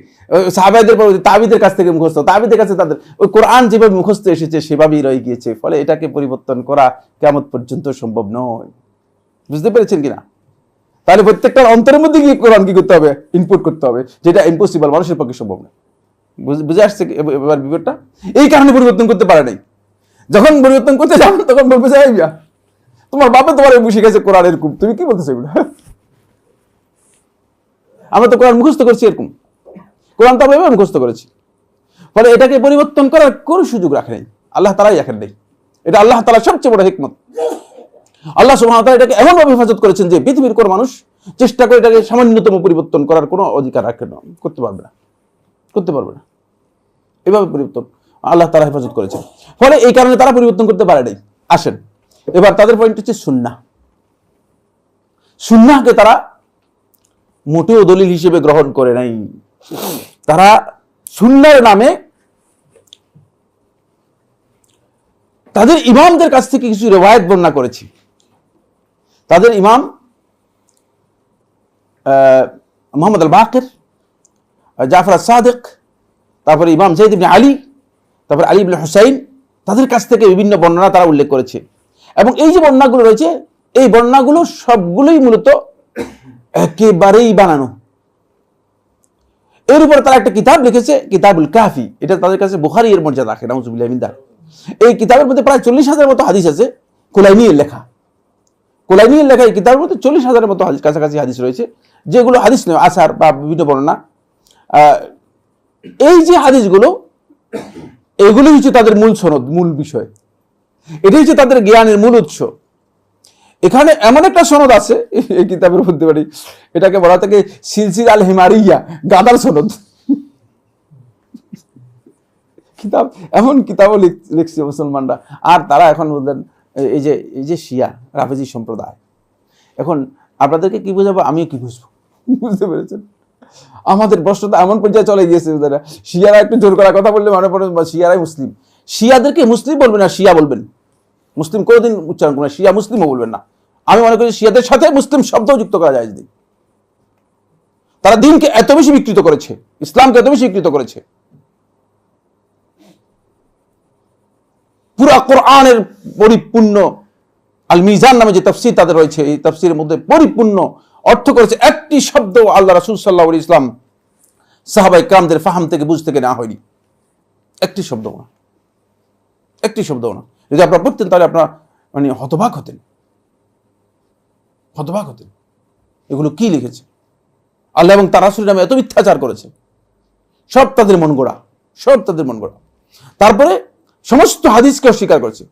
A: সাহাবায়েদের পর তাবিদের কাছ থেকে মুখস্থ, তাবিদের কাছে তাদের ওই কোরআন যেভাবে মুখস্থ এসেছে সেভাবেই রয়ে গিয়েছে। ফলে এটাকে পরিবর্তন করা কিয়ামত পর্যন্ত সম্ভব নয়। বুঝতে পেরেছেন কিনা? তাহলে প্রত্যেকটার অন্তরের মধ্যে গিয়ে কোরআন কি করতে হবে? ইনপুট করতে হবে, যেটা ইম্পসিবল, মানুষের পক্ষে সম্ভব না। বুঝে আসছে এবার বিপদটা? এই কারণে পরিবর্তন করতে পারে নাই। যখন পরিবর্তন করতে যাবেন তখন বলবে যে তোমার বাপে তোমার শিখেছে কোরআন এরকম, তুমি কি বলতেছো এগুলো? আমরা তো কোরআন মুখস্থ করছি, এরকম কোরআন তো আমরা মুখস্থ করেছি। ফলে এটাকে পরিবর্তন করার কোনো সুযোগ রাখে নাই, আল্লাহ তাআলাই রাখেন নাই। এটা আল্লাহ তাআলার সবচেয়ে বড় হিকমত। আল্লাহ সুবহানাহু ওয়া তাআলা এটাকে এমনভাবে হেফাজত করেছেন যে পৃথিবীর কোনো মানুষ চেষ্টা করে এটাকে সামান্যতম পরিবর্তন করার কোনো অধিকার রাখে না, করতে পারবে না। এভাবে পরিবর্তন আল্লাহ তাআলা হেফাজত করেছেন। ফলে এই কারণে তারা পরিবর্তন করতে পারে নাই। আসেন এবার তাদের পয়েন্ট হচ্ছে সুন্নাহকে তারা মোটেও দলিল হিসেবে গ্রহণ করে নাই। তারা সুন্নাহর নামে তাদের ইমামদের কাছ থেকে কিছু রিওয়ায়াত বর্ণনা করেছে। তাদের ইমাম মুহাম্মদ আল বাকির, জাফর আস-সাদিক, তারপরে ইমাম যায়েদ ইবনে আলী, তারপরে আলী ইবনে হুসাইন, তাদের কাছ থেকে বিভিন্ন বর্ণনা তারা উল্লেখ করেছে। এবং এই যে বর্ণনাগুলো রয়েছে, এই বর্ণনাগুলো সবগুলোই মূলত একেবারেই বানানো। এর উপরে তারা একটা কিতাব লিখেছে, কিতাবুল কাফি। এটা তাদের কাছে বুখারী এর মর্যাদা রাখে, নাউযুবিল্লাহ মিন যালিক। এই কিতাবের মধ্যে প্রায় 40,000 মতো হাদিস আছে। কুলাইনীর লেখা এই কিতাবের মধ্যে 40,000 মতো কাছাকাছি হাদিস রয়েছে, যেগুলো হাদিস নয়, আসার বা বিভিন্ন বর্ণনা। এই যে হাদিসগুলো, এগুলো হচ্ছে তাদের মূল সনদ, মূল বিষয়। এটা হচ্ছে তাদের জ্ঞানের মূল উৎস। এখানে এমন একটা সনদ আছে এই কিতাবের মধ্যে, মানে এটাকে বলা থাকে সিলসিলা আল হিমারিয়া, গাদার সনদ। কিতাব এমন কিতাবও লিখছে মুসলমানরা। আর তারা এখন বললেন এই যে শিয়া রাফেজি সম্প্রদায়, এখন আপনাদেরকে কি বোঝাবো, আমিও কি বুঝবো? বুঝতে পেরেছেন? আমাদের প্রশ্নটা এমন পর্যায়ে চলে গিয়েছে, শিয়ারা একটু জোর করা কথা বললে মনে পড়ে শিয়ারাই মুসলিম। শিয়াদেরকে মুসলিম বলবেন না, শিয়া বলবেন। মুসলিম কোনোদিন উচ্চারণ করবেন না, শিয়া মুসলিমও বলবেন না। আমি মনে করি শিয়াদের সাথে মুসলিম শব্দও যুক্ত করা যায় যদি। তারা দিনকে এত বেশি বিকৃত করেছে, ইসলামকে এত বেশি বিকৃত করেছে। পুরা কোরআনের পরিপূর্ণ আল মিজান নামে যে তাফসীর তাদের রয়েছে, এই তাফসীরের মধ্যে পরিপূর্ণ অর্থ করেছে। একটি শব্দ আল্লাহ রাসূল সাল্লাল্লাহু আলাইহি ইসলাম সাহাবায়ে কেরামদের ফাহাম থেকে বুঝ থেকে নেওয়া হয়নি, একটি শব্দ না, একটি শব্দ না। যদি আপনারা পড়তেন তাহলে আপনারা মানে হতবাক হতেন, হতবাক হতেন। এগুলো কি লিখেছে? আল্লাহ এবং তার রাসূলের নামে এত মিথ্যাচার করেছে। সব তাদের মন গড়া, সব তাদের মন গড়া। তারপরে সমস্ত হাদিসকে অস্বীকার করেছে।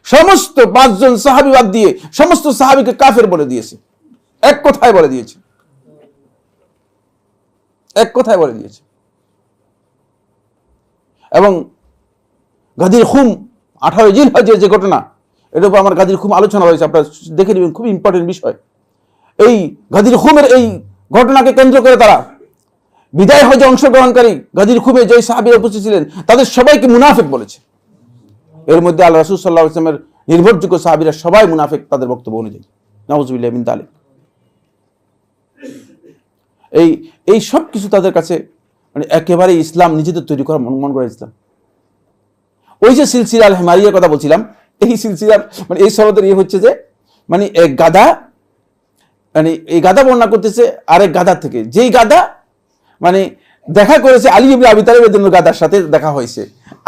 A: সমস্ত 5 জন সাহাবী বাদ দিয়ে সমস্ত সাহাবীকে কাফের বলে দিয়েছে। এক কথায় বলে দিয়েছে, এক কথায় বলে দিয়েছে। এবং গাদির খুম 18 জিলহজের যে ঘটনা, এটার উপর আমার গাদির খুম আলোচনা হয়েছে, আপনারা দেখে নেবেন, খুব ইম্পর্টেন্ট বিষয়। এই গাদির খুমের এই ঘটনাকে কেন্দ্র করে তারা বিদায় হজে অংশগ্রহণকারী গাদির খুমে যে সাহাবীরা উপস্থিত ছিলেন তাদের সবাইকে মুনাফিক বলেছে। এর মধ্যে আল্লাহ রাসূল সাল্লাল্লাহু আলাইহি ওয়াসাল্লামের নির্ভরযোগ্য সাহাবীরা সবাই মুনাফিক তাদের বক্তব্য অনুযায়ী। নাউযুবিল্লাহি মিন যালিক। এই সব কিছু তাদের কাছে মানে একেবারে ইসলাম নিজেদের তৈরি করা মন গড়া ইসলাম। ওই যে সিলসিলা আল হিমারিয়ার কথা বলছিলাম, এই সিলসিলার মানে এই সনদের হচ্ছে যে মানে এক গাধা, মানে এই গাধা বর্ণনা করতেছে আরেক গাধার থেকে, যেই গাধা মানে দেখা করেছে আলী ইবনে আবি তালেব রাদিয়াল্লাহু গাধার সাথে দেখা হয়েছে,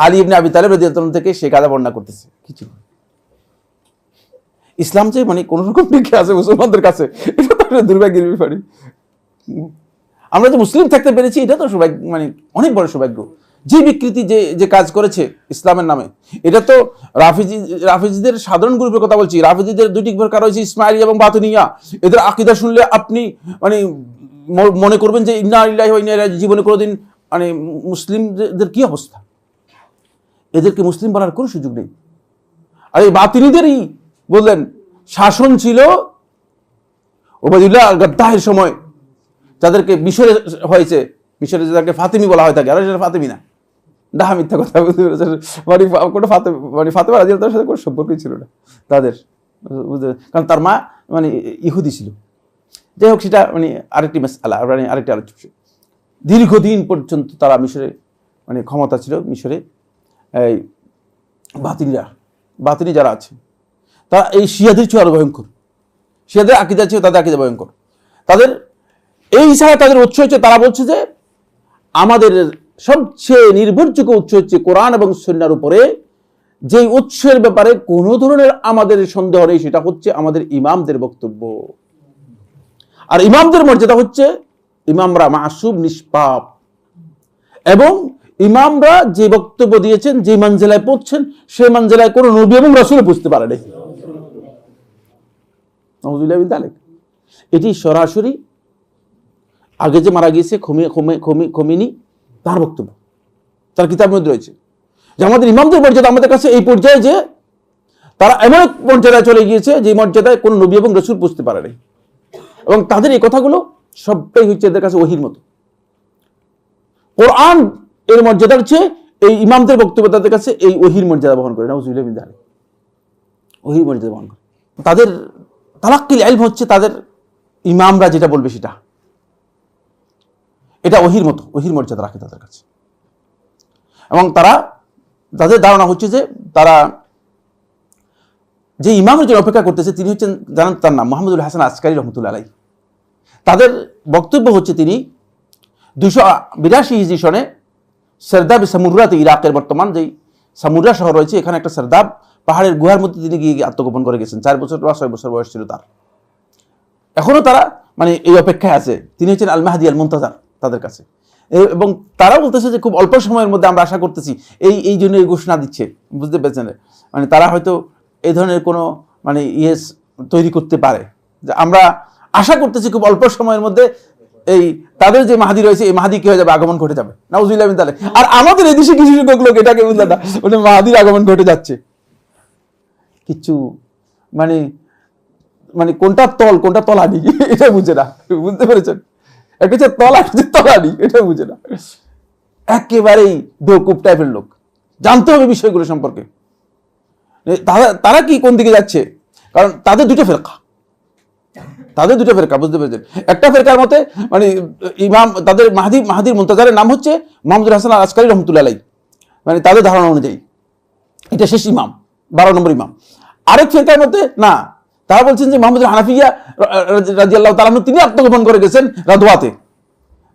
A: আলী ইবনে আবি তালেব রাদিয়াল্লাহু থেকে সেই গাধা বর্ণনা করতেছে। কিছু ইসলাম যে মানে কোন রকম টিকে আছে মুসলমানদের কাছে, এটা তো দুর্ভাগ্যের ব্যাপার। আমরা যে মুসলিম থাকতে পেরেছি এটা তো সৌভাগ্য, মানে অনেক বড় সৌভাগ্য। যে বিকৃতি যে কাজ করেছে ইসলামের নামে, এটা তো রাফিজিদের সাধারণ গ্রুপের কথা বলছি। রাফিজিদের দুটি প্রকার রয়েছে, ইসমাইলি এবং বাতুনিয়া। এদের আকীদা শুনলে আপনি মানে মনে করবেন যে ইন্না লিল্লাহি ওয়া ইন্না ইলাইহি রাজিউন। জীবনে কোনোদিন মানে মুসলিমদের কি অবস্থা, এদেরকে মুসলিম বলার কোনো সুযোগ নেই। আর এই বাতিনিদেরই বললেন শাসন ছিল ওবায়দুল্লাহ গাদ্দাহের সময়, যাদেরকে মিশরে হয়েছে, মিশরে যাদেরকে ফাতেমি বলা হয় থাকে, আর সেটা ফাতেমি না, ডাহা মিথ্যা কথা। মানে কোনো মানে ফাতেমা রাদিয়াল্লাহু তাআলার সাথে কোনো সম্পর্কই ছিল না তাদের, কারণ তার মা মানে ইহুদি ছিল। যাই হোক, সেটা মানে আরেকটি মাসআলা, মানে আরেকটি আলোচ্য বিষয়। দীর্ঘদিন পর্যন্ত তারা মিশরে মানে ক্ষমতা ছিল। মিশরে এই বাতিনি যারা আছে তারা এই শিয়াদের চেয়ে আরো ভয়ঙ্কর। শিয়াদের আকীদা ছিল, তাদের আকীদা ভয়ঙ্কর। তাদের এই ছাড়া তাদের উৎস হচ্ছে, তারা বলছে যে আমাদের সবচেয়ে নির্ভরযোগ্য উৎস হচ্ছে কোরআন এবং সুন্নাহর উপরে, যে উৎসের ব্যাপারে কোনো ধরনের আমাদের সন্দেহ নেই, সেটা হচ্ছে আমাদের ইমামদের বক্তব্য। আর ইমামদের মর্যাদা হচ্ছে ইমামরা মাসুম, নিষ্পাপ, এবং ইমামরা যে বক্তব্য দিয়েছেন, যে মানজিলায় পৌঁছছেন, সেই মানজিলায় কোনো নবী এবং রাসূল বুঝতে পারে নাই। নাউযুবিল্লাহি মিন যালিক। এটি সরাসরি আগে যে মারা গিয়েছে খোমেনি তার বক্তব্য, তার কিতাবের মধ্যে রয়েছে যে আমাদের ইমামদের মর্যাদা আমাদের কাছে এই পর্যায়ে যে তারা এমন এক মর্যাদায় চলে গিয়েছে যে মর্যাদায় কোনো নবী এবং রাসূল বুঝতে পারে নাই। এবং তাদের এই কথাগুলো সবটাই হচ্ছে এদের কাছে ওহীর মতো। কোরআন এর মর্যাদার চেয়ে এই ইমামদের বক্তব্য তাদের কাছে এই ওহীর মর্যাদা বহন করে। নাউযুবিল্লাহি মিন যালিক। ওহীর মর্যাদা বহন করে। তাদের তালাক্কিল ইলম হচ্ছে তাদের ইমামরা যেটা বলবে সেটা, এটা ওহীর মতো, ওহীর মর্যাদা রাখে তাদের কাছে। এবং তাদের ধারণা হচ্ছে যে তারা যে ইমামের জন্য অপেক্ষা করতেছে তিনি হচ্ছেন, জানেন তার নাম মুহাম্মদুল হাসান আসকারী রহমতুল্লাহ আলাইহি। তাদের বক্তব্য হচ্ছে তিনি 282 হিজরি সনে সরদাব সামুরাতে, ইরাকের বর্তমান যেই সামুরা শহর রয়েছে, এখানে একটা সরদাব পাহাড়ের গুহার মধ্যে তিনি গিয়ে আত্মগোপন করে গেছেন। 4 বছর বা 6 বছর বয়স ছিল তার। এখনো তারা মানে এই অপেক্ষায় আছে। তিনি হচ্ছেন আল মাহদি আল মুনতাজার তাদের কাছে। এবং তারা বলতেছে যে খুব অল্প সময়ের মধ্যে আমরা আশা করতেছি, এই জন্য এই ঘোষণা দিচ্ছে, বুঝতে পেরেছেন? মানে তারা হয়তো এই ধরনের কোনো মানে তৈরি করতে পারে, যে আমরা আশা করতেছি খুব অল্প সময়ের মধ্যে এই তাদের যে মাহাদি রয়েছে, এই মাহাদি কি হয়ে যাবে, আগমন ঘটে যাবে। নাউযুবিল্লাহি মিন যালিক। আর আমাদের এই দেশে কিছু সংখ্যক লোক এটাকে বুঝলেন না, ওটা মাহাদির আগমন ঘটে যাচ্ছে। কিছু মানে মানে কোনটা তল কোনটা তলানি এটা বুঝে না, বুঝতে পেরেছেন? একটা হচ্ছে তলা, একটা হচ্ছে তলানি, এটা বুঝে না। একেবারেই বেকুব টাইপের লোক জানতে হবে বিষয়গুলো সম্পর্কে। তারা কি কোন দিকে যাচ্ছে, কারণ তাদের দুটো ফেরকা, বুঝতে পেরেছেন। একটা ফেরকার মতে মানে ইমাম তাদের মাহাদির মুনতাজারের নাম হচ্ছে মুহাম্মদ হাসান আল আসকারী রহমতুল্লাহ আলাইহি, মানে তাদের ধারণা অনুযায়ী এটা শেষ ইমাম, 12 নম্বর ইমাম। আরেক ফেরকার মতে না, তারা বলছেন যে মুহাম্মদ হানাফিয়া রাদিয়াল্লাহু তাআলা তিনি আত্মগোপন করে গেছেন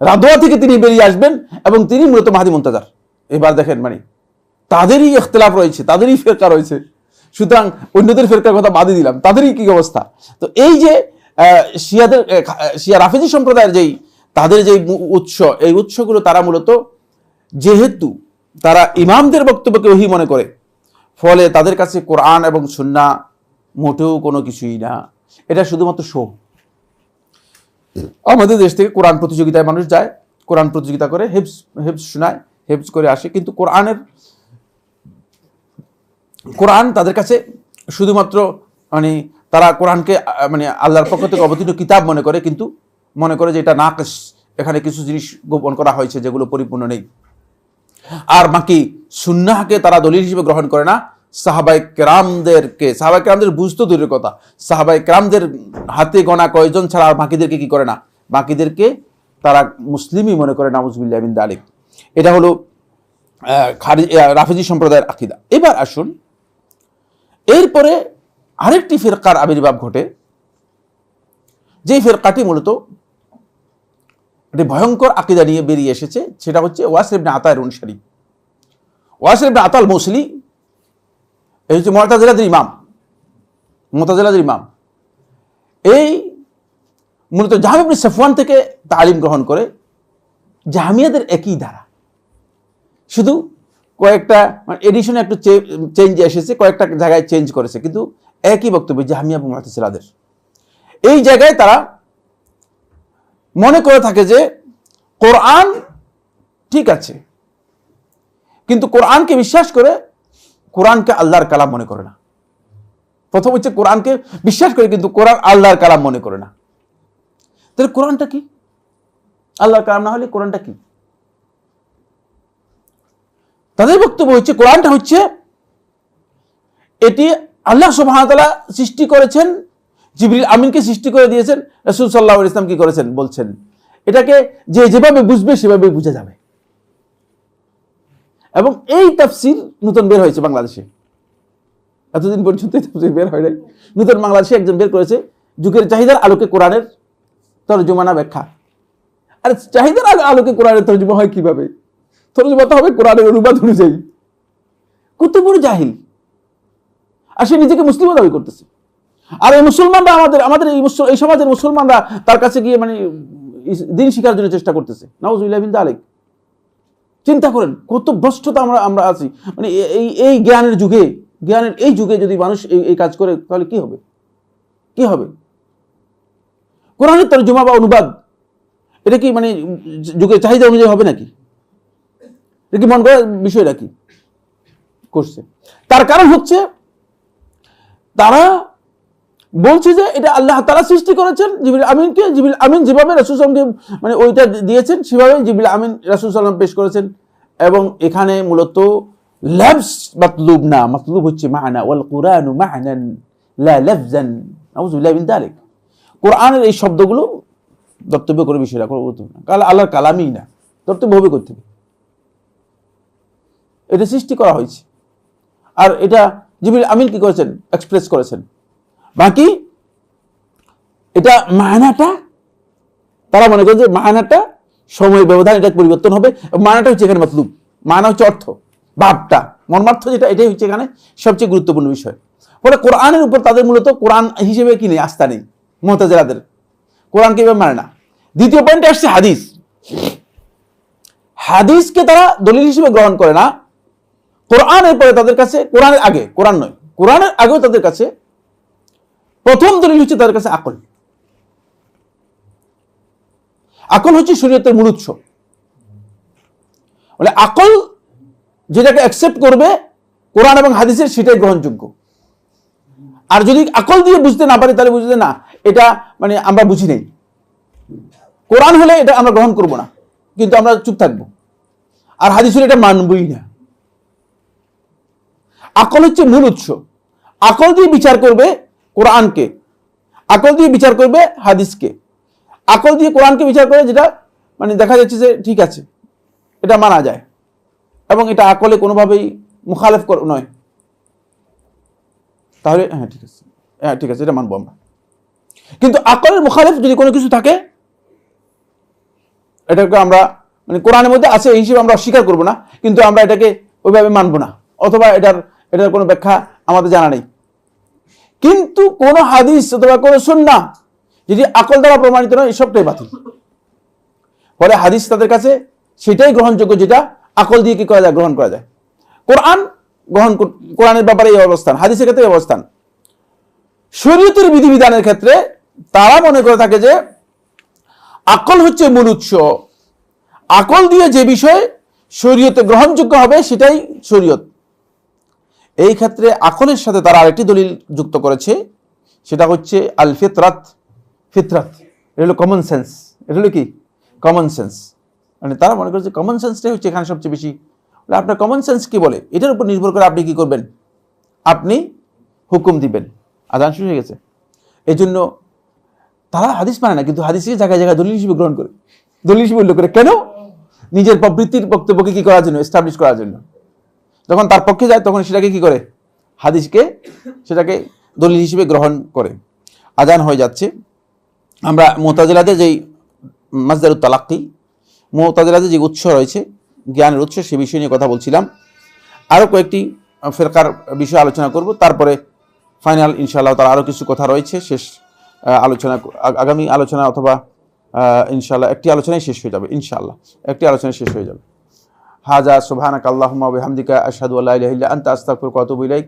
A: রাদওয়া থেকে তিনি বেরিয়ে আসবেন এবং তিনি মূলত মাহদি মুনতাজার। এবার দেখেন মানে তাদেরই ইখতিলাফ রয়েছে, তাদেরই ফেরকা রয়েছে। সুতরাং অন্যদের ফেরকার কথা বাদই দিলাম, তাদেরই কি অবস্থা। তো এই যে শিয়া রাফেজি সম্প্রদায়ের যেই তাদের যেই উৎস, এই উৎসগুলো তারা মূলত যেহেতু তারা ইমামদের বক্তব্যকে ওহী মনে করে, ফলে তাদের কাছে কোরআন এবং সুন্নাহ মোটেও কোনো কিছুই না, এটা শুধুমাত্র শো। আমাদের দেশ থেকে কোরআন প্রতিযোগিতায় মানুষ যায়, কোরআন প্রতিযোগিতা করে হেফজ শোনায়, হেফজ করে আসে, কিন্তু কোরআন তাদের কাছে শুধুমাত্র মানে তারা কোরআনকে মানে আল্লাহর পক্ষ থেকে অবতীর্ণ কিতাব মনে করে, কিন্তু মনে করে যে এটা নাকিস, এখানে কিছু জিনিস গোপন করা হয়েছে যেগুলো পরিপূর্ণ নেই। আর বাকি সুন্নাহকে তারা দলিল হিসেবে গ্রহণ করে না। সাহাবায়ে কেরামদের বুঝতে দূরের কথা, সাহাবায়ে কেরামদের হাতে গোনা কয়জন ছাড়া আর বাকিদেরকে কি করে না, বাকিদেরকে তারা মুসলিমই মনে করে, নাউজুবিল্লাহ মিন যালিক। এটা হলো রাফেজি সম্প্রদায়ের আকীদা। এবার আসুন, এরপরে আরেকটি ফিরকার আবির্ভাব ঘটে, যেই ফিরকাটি মূলত একটি ভয়ঙ্কর আকীদা নিয়ে বেরিয়ে এসেছে, সেটা হচ্ছে ওয়াসিল ইবনে আতার অনুসারী। ওয়াসিল ইবনে আতাল মৌসিলি এই হচ্ছে মুতাজিলাদের ইমাম। এই মূলত জাহম ইবনে সাফওয়ান থেকে তালিম গ্রহণ করে। জাহমিয়াদের একই ধারা, শুধু কয়েকটা এডিশনে একটু চেঞ্জ এসেছে, কয়েকটা জায়গায় চেঞ্জ করেছে, কিন্তু একই বক্তব্য জাহমিয়া এবং মুতাজিলাদের। এই জায়গায় তারা মনে করে থাকে যে কোরআন ঠিক আছে, কিন্তু কোরআনকে বিশ্বাস করে কোরআনকে আল্লাহর কালাম মনে করে না। প্রথম হচ্ছে কোরআনকে বিশ্বাস করে কিন্তু কোরআন আল্লাহর কালাম মনে করে না। তাহলে কোরআনটা কি? আল্লাহর কালাম না হলে কোরআনটা কি? তাদের বক্তব্য হচ্ছে কোরআনটা হচ্ছে এটি আল্লাহ সুবহানাহু ওয়া তাআলা সৃষ্টি করেছেন, জিবরিল আমিনকে সৃষ্টি করে দিয়েছেন, রাসূল সাল্লাল্লাহু আলাইহি ওয়াসাল্লাম কি করেছেন বলছেন এটাকে যে যেভাবে বুঝবে সেভাবে বুঝা যাবে। এবং এই তাফসীর নতুন বের হয়েছে বাংলাদেশে, এতদিন পর্যন্ত এই তাফসীর বের হয় নাই। নতুন বাংলাদেশে একজন বের করেছে, যুগের চাহিদার আলোকে কোরআনের তরজমানা ব্যাখ্যা। আর চাহিদার আলোকে কোরআনের তরজমা হয় কিভাবে? তরজমা তো হবে কোরআনের অনুবাদ অনুযায়ী। কত বড় জাহিল! আর সে নিজেকে মুসলিমও দাবি করতেছে। আর এই মুসলমানরা আমাদের এই সমাজের মুসলমানরা তার কাছে গিয়ে মানে দিন শিখার জন্য চেষ্টা করতেছে। নাউজুবিল্লাহ মিন যালিক। চিন্তা করেন কত ভ্রষ্টতা আমরা আছি। মানে এই জ্ঞানের এই যুগে যদি মানুষ এই কাজ করে তাহলে কি হবে? কোরআনের তরজমা বা অনুবাদ এটা কি মানে যুগের চাহিদা অনুযায়ী হবে নাকি? এটা কি মন করার বিষয় নাকি করছে? তার কারণ হচ্ছে তারা বলছে যে এটা আল্লাহ তাআলা সৃষ্টি করেছেন জিবরিল আমিনকে, জিবরিল আমিন যেভাবে রাসূল সাল্লাল্লাহু আলাইহি ওয়াসাল্লামকে মানে ওইটা দিয়েছেন সেভাবে জিবরিল আমিন রাসূল সাল্লাল্লাহু আলাইহি ওয়াসাল্লাম পেশ করেছেন। এবং এখানে মূলত লাফজ মাতলুব না, মাতলুব হচ্ছে মানা, ওয়াল কুরআনু মা'নান লা লাফজান। নাউযুবিল্লাহি মিন যালিক। কোরআনের এই শব্দগুলো দর্তব্য করে বিষয়টা করতে হবে না, কারণ আল্লাহর কালামই না, দর্তব্য হবে করতে হবে। এটা সৃষ্টি করা হয়েছে, আর এটা জিবরিল আমিন কি করেছেন? এক্সপ্রেস করেছেন। বাকি এটা মানাটা তারা মনে করে যে মানাটা সময় ব্যবধান এটা পরিবর্তন হবে। মানাটা হচ্ছে এখানে মাতলুব, মানা হচ্ছে অর্থ, ভাবটা, মর্মার্থ যেটা, এটাই হচ্ছে এখানে সবচেয়ে গুরুত্বপূর্ণ বিষয়। ফলে কোরআনের উপর তাদের মূলত কোরআন হিসেবে কি নেই, আস্থা নেই। মুতাজিলাদের কোরআনকে এভাবে মানে না। দ্বিতীয় পয়েন্টে আসছে হাদিসকে তারা দলিল হিসেবে গ্রহণ করে না। কোরআনের পরে তাদের কাছে, কোরআনের আগে, কোরআন নয়, কোরআনের আগেও তাদের কাছে প্রথম দলিল হচ্ছে তাদের কাছে আকল। আকল হচ্ছে শরীয়তের মূল উৎস। মানে আকল যেটাকে অ্যাকসেপ্ট করবে কোরআন এবং হাদিসের, সেটাই গ্রহণযোগ্য। আর যদি আকল দিয়ে বুঝতে না পারি তাহলে বুঝতে না, এটা মানে আমরা বুঝি নাই। কোরআন হলে এটা আমরা গ্রহণ করব না, কিন্তু আমরা চুপ থাকবো। আর হাদিস হলে এটা মানবই না। আকল হচ্ছে মূল উৎস। আকল দিয়ে বিচার করবে কোরআনকে, আকল দিয়ে বিচার করবে হাদিসকে, আকল দিয়ে কোরআনকে বিচার করে যেটা মানে দেখা যাচ্ছে যে ঠিক আছে, এটা মানা যায় এবং এটা আকলে কোনোভাবেই মুখালেফ নয়, তাহলে হ্যাঁ ঠিক আছে, এটা মানবো আমরা। কিন্তু আকলের মুখালেফ যদি কোনো কিছু থাকে, এটাকে আমরা মানে কোরআনের মধ্যে আছে এই হিসেবে আমরা অস্বীকার করবো না, কিন্তু আমরা এটাকে ওইভাবে মানবো না, অথবা এটার কোনো ব্যাখ্যা আমাদের জানা নেই। কিন্তু কোন হাদিস অথবা কোন সুন্নাহ যদি আকল দ্বারা প্রমাণিত নয়, এসবটাই বাতিল। ফলে হাদিস তাদের কাছে সেটাই গ্রহণযোগ্য যেটা আকল দিয়ে কি করা যায়, গ্রহণ করা যায়। কোরআনের ব্যাপারে এই অবস্থান, হাদিসের ক্ষেত্রে এই অবস্থান। শরীয়তের বিধিবিধানের ক্ষেত্রে তারা মনে করে থাকে যে আকল হচ্ছে মূল উৎস, আকল দিয়ে যে বিষয় শরীয়তে গ্রহণযোগ্য হবে সেটাই শরীয়ত। এই ক্ষেত্রে আকলের সাথে তারা আরেকটি দলিল যুক্ত করেছে, সেটা হচ্ছে আল ফিতরাত। ফিতরাত এটা হলো কমন সেন্স, এটা হলো কি কমন সেন্স। মানে তারা মনে করছে কমন সেন্সটাই হচ্ছে এখানে সবচেয়ে বেশি। আপনার কমন সেন্স কি বলে, এটার উপর নির্ভর করে আপনি কি করবেন, আপনি হুকুম দিবেন। আযান শুরু হয়ে গেছে। এই জন্য তারা হাদিস মানে না, কিন্তু হাদিসকে জায়গায় জায়গায় দলিল হিসেবে গ্রহণ করে, দলিল হিসেবে উল্লেখ করে। কেন? নিজের প্রবৃত্তির বক্তব্যকে কি করার জন্য, এস্টাবলিশ করার জন্য। যখন তার পক্ষে যায় তখন সেটাকে কি করে, হাদিসকে সেটাকে দলিল হিসেবে গ্রহণ করে। আযান হয়ে যাচ্ছে। আমরা মুতাজিলাদের যেই মাসদারুত তালাক্কি, মুতাজিলাদের যে উৎস রয়েছে, জ্ঞানের উৎস, সে বিষয় নিয়ে কথা বলছিলাম। আরও কয়েকটি ফিরকার বিষয়ে আলোচনা করব, তারপরে ফাইনাল ইনশাআল্লাহ তাআলা আরও কিছু কথা রয়েছে, শেষ আলোচনা আগামী আলোচনা অথবা ইনশাআল্লাহ একটি আলোচনায় শেষ হয়ে যাবে, ইনশাআল্লাহ একটি আলোচনায় শেষ হয়ে যাবে। হাজা সুবহানাকা আল্লাহুম্মা ওয়া বিহামদিকা আশহাদু আল্লা ইলাহা ইল্লা আনতা আস্তাগফিরুকা ওয়া আতুবু ইলাইক।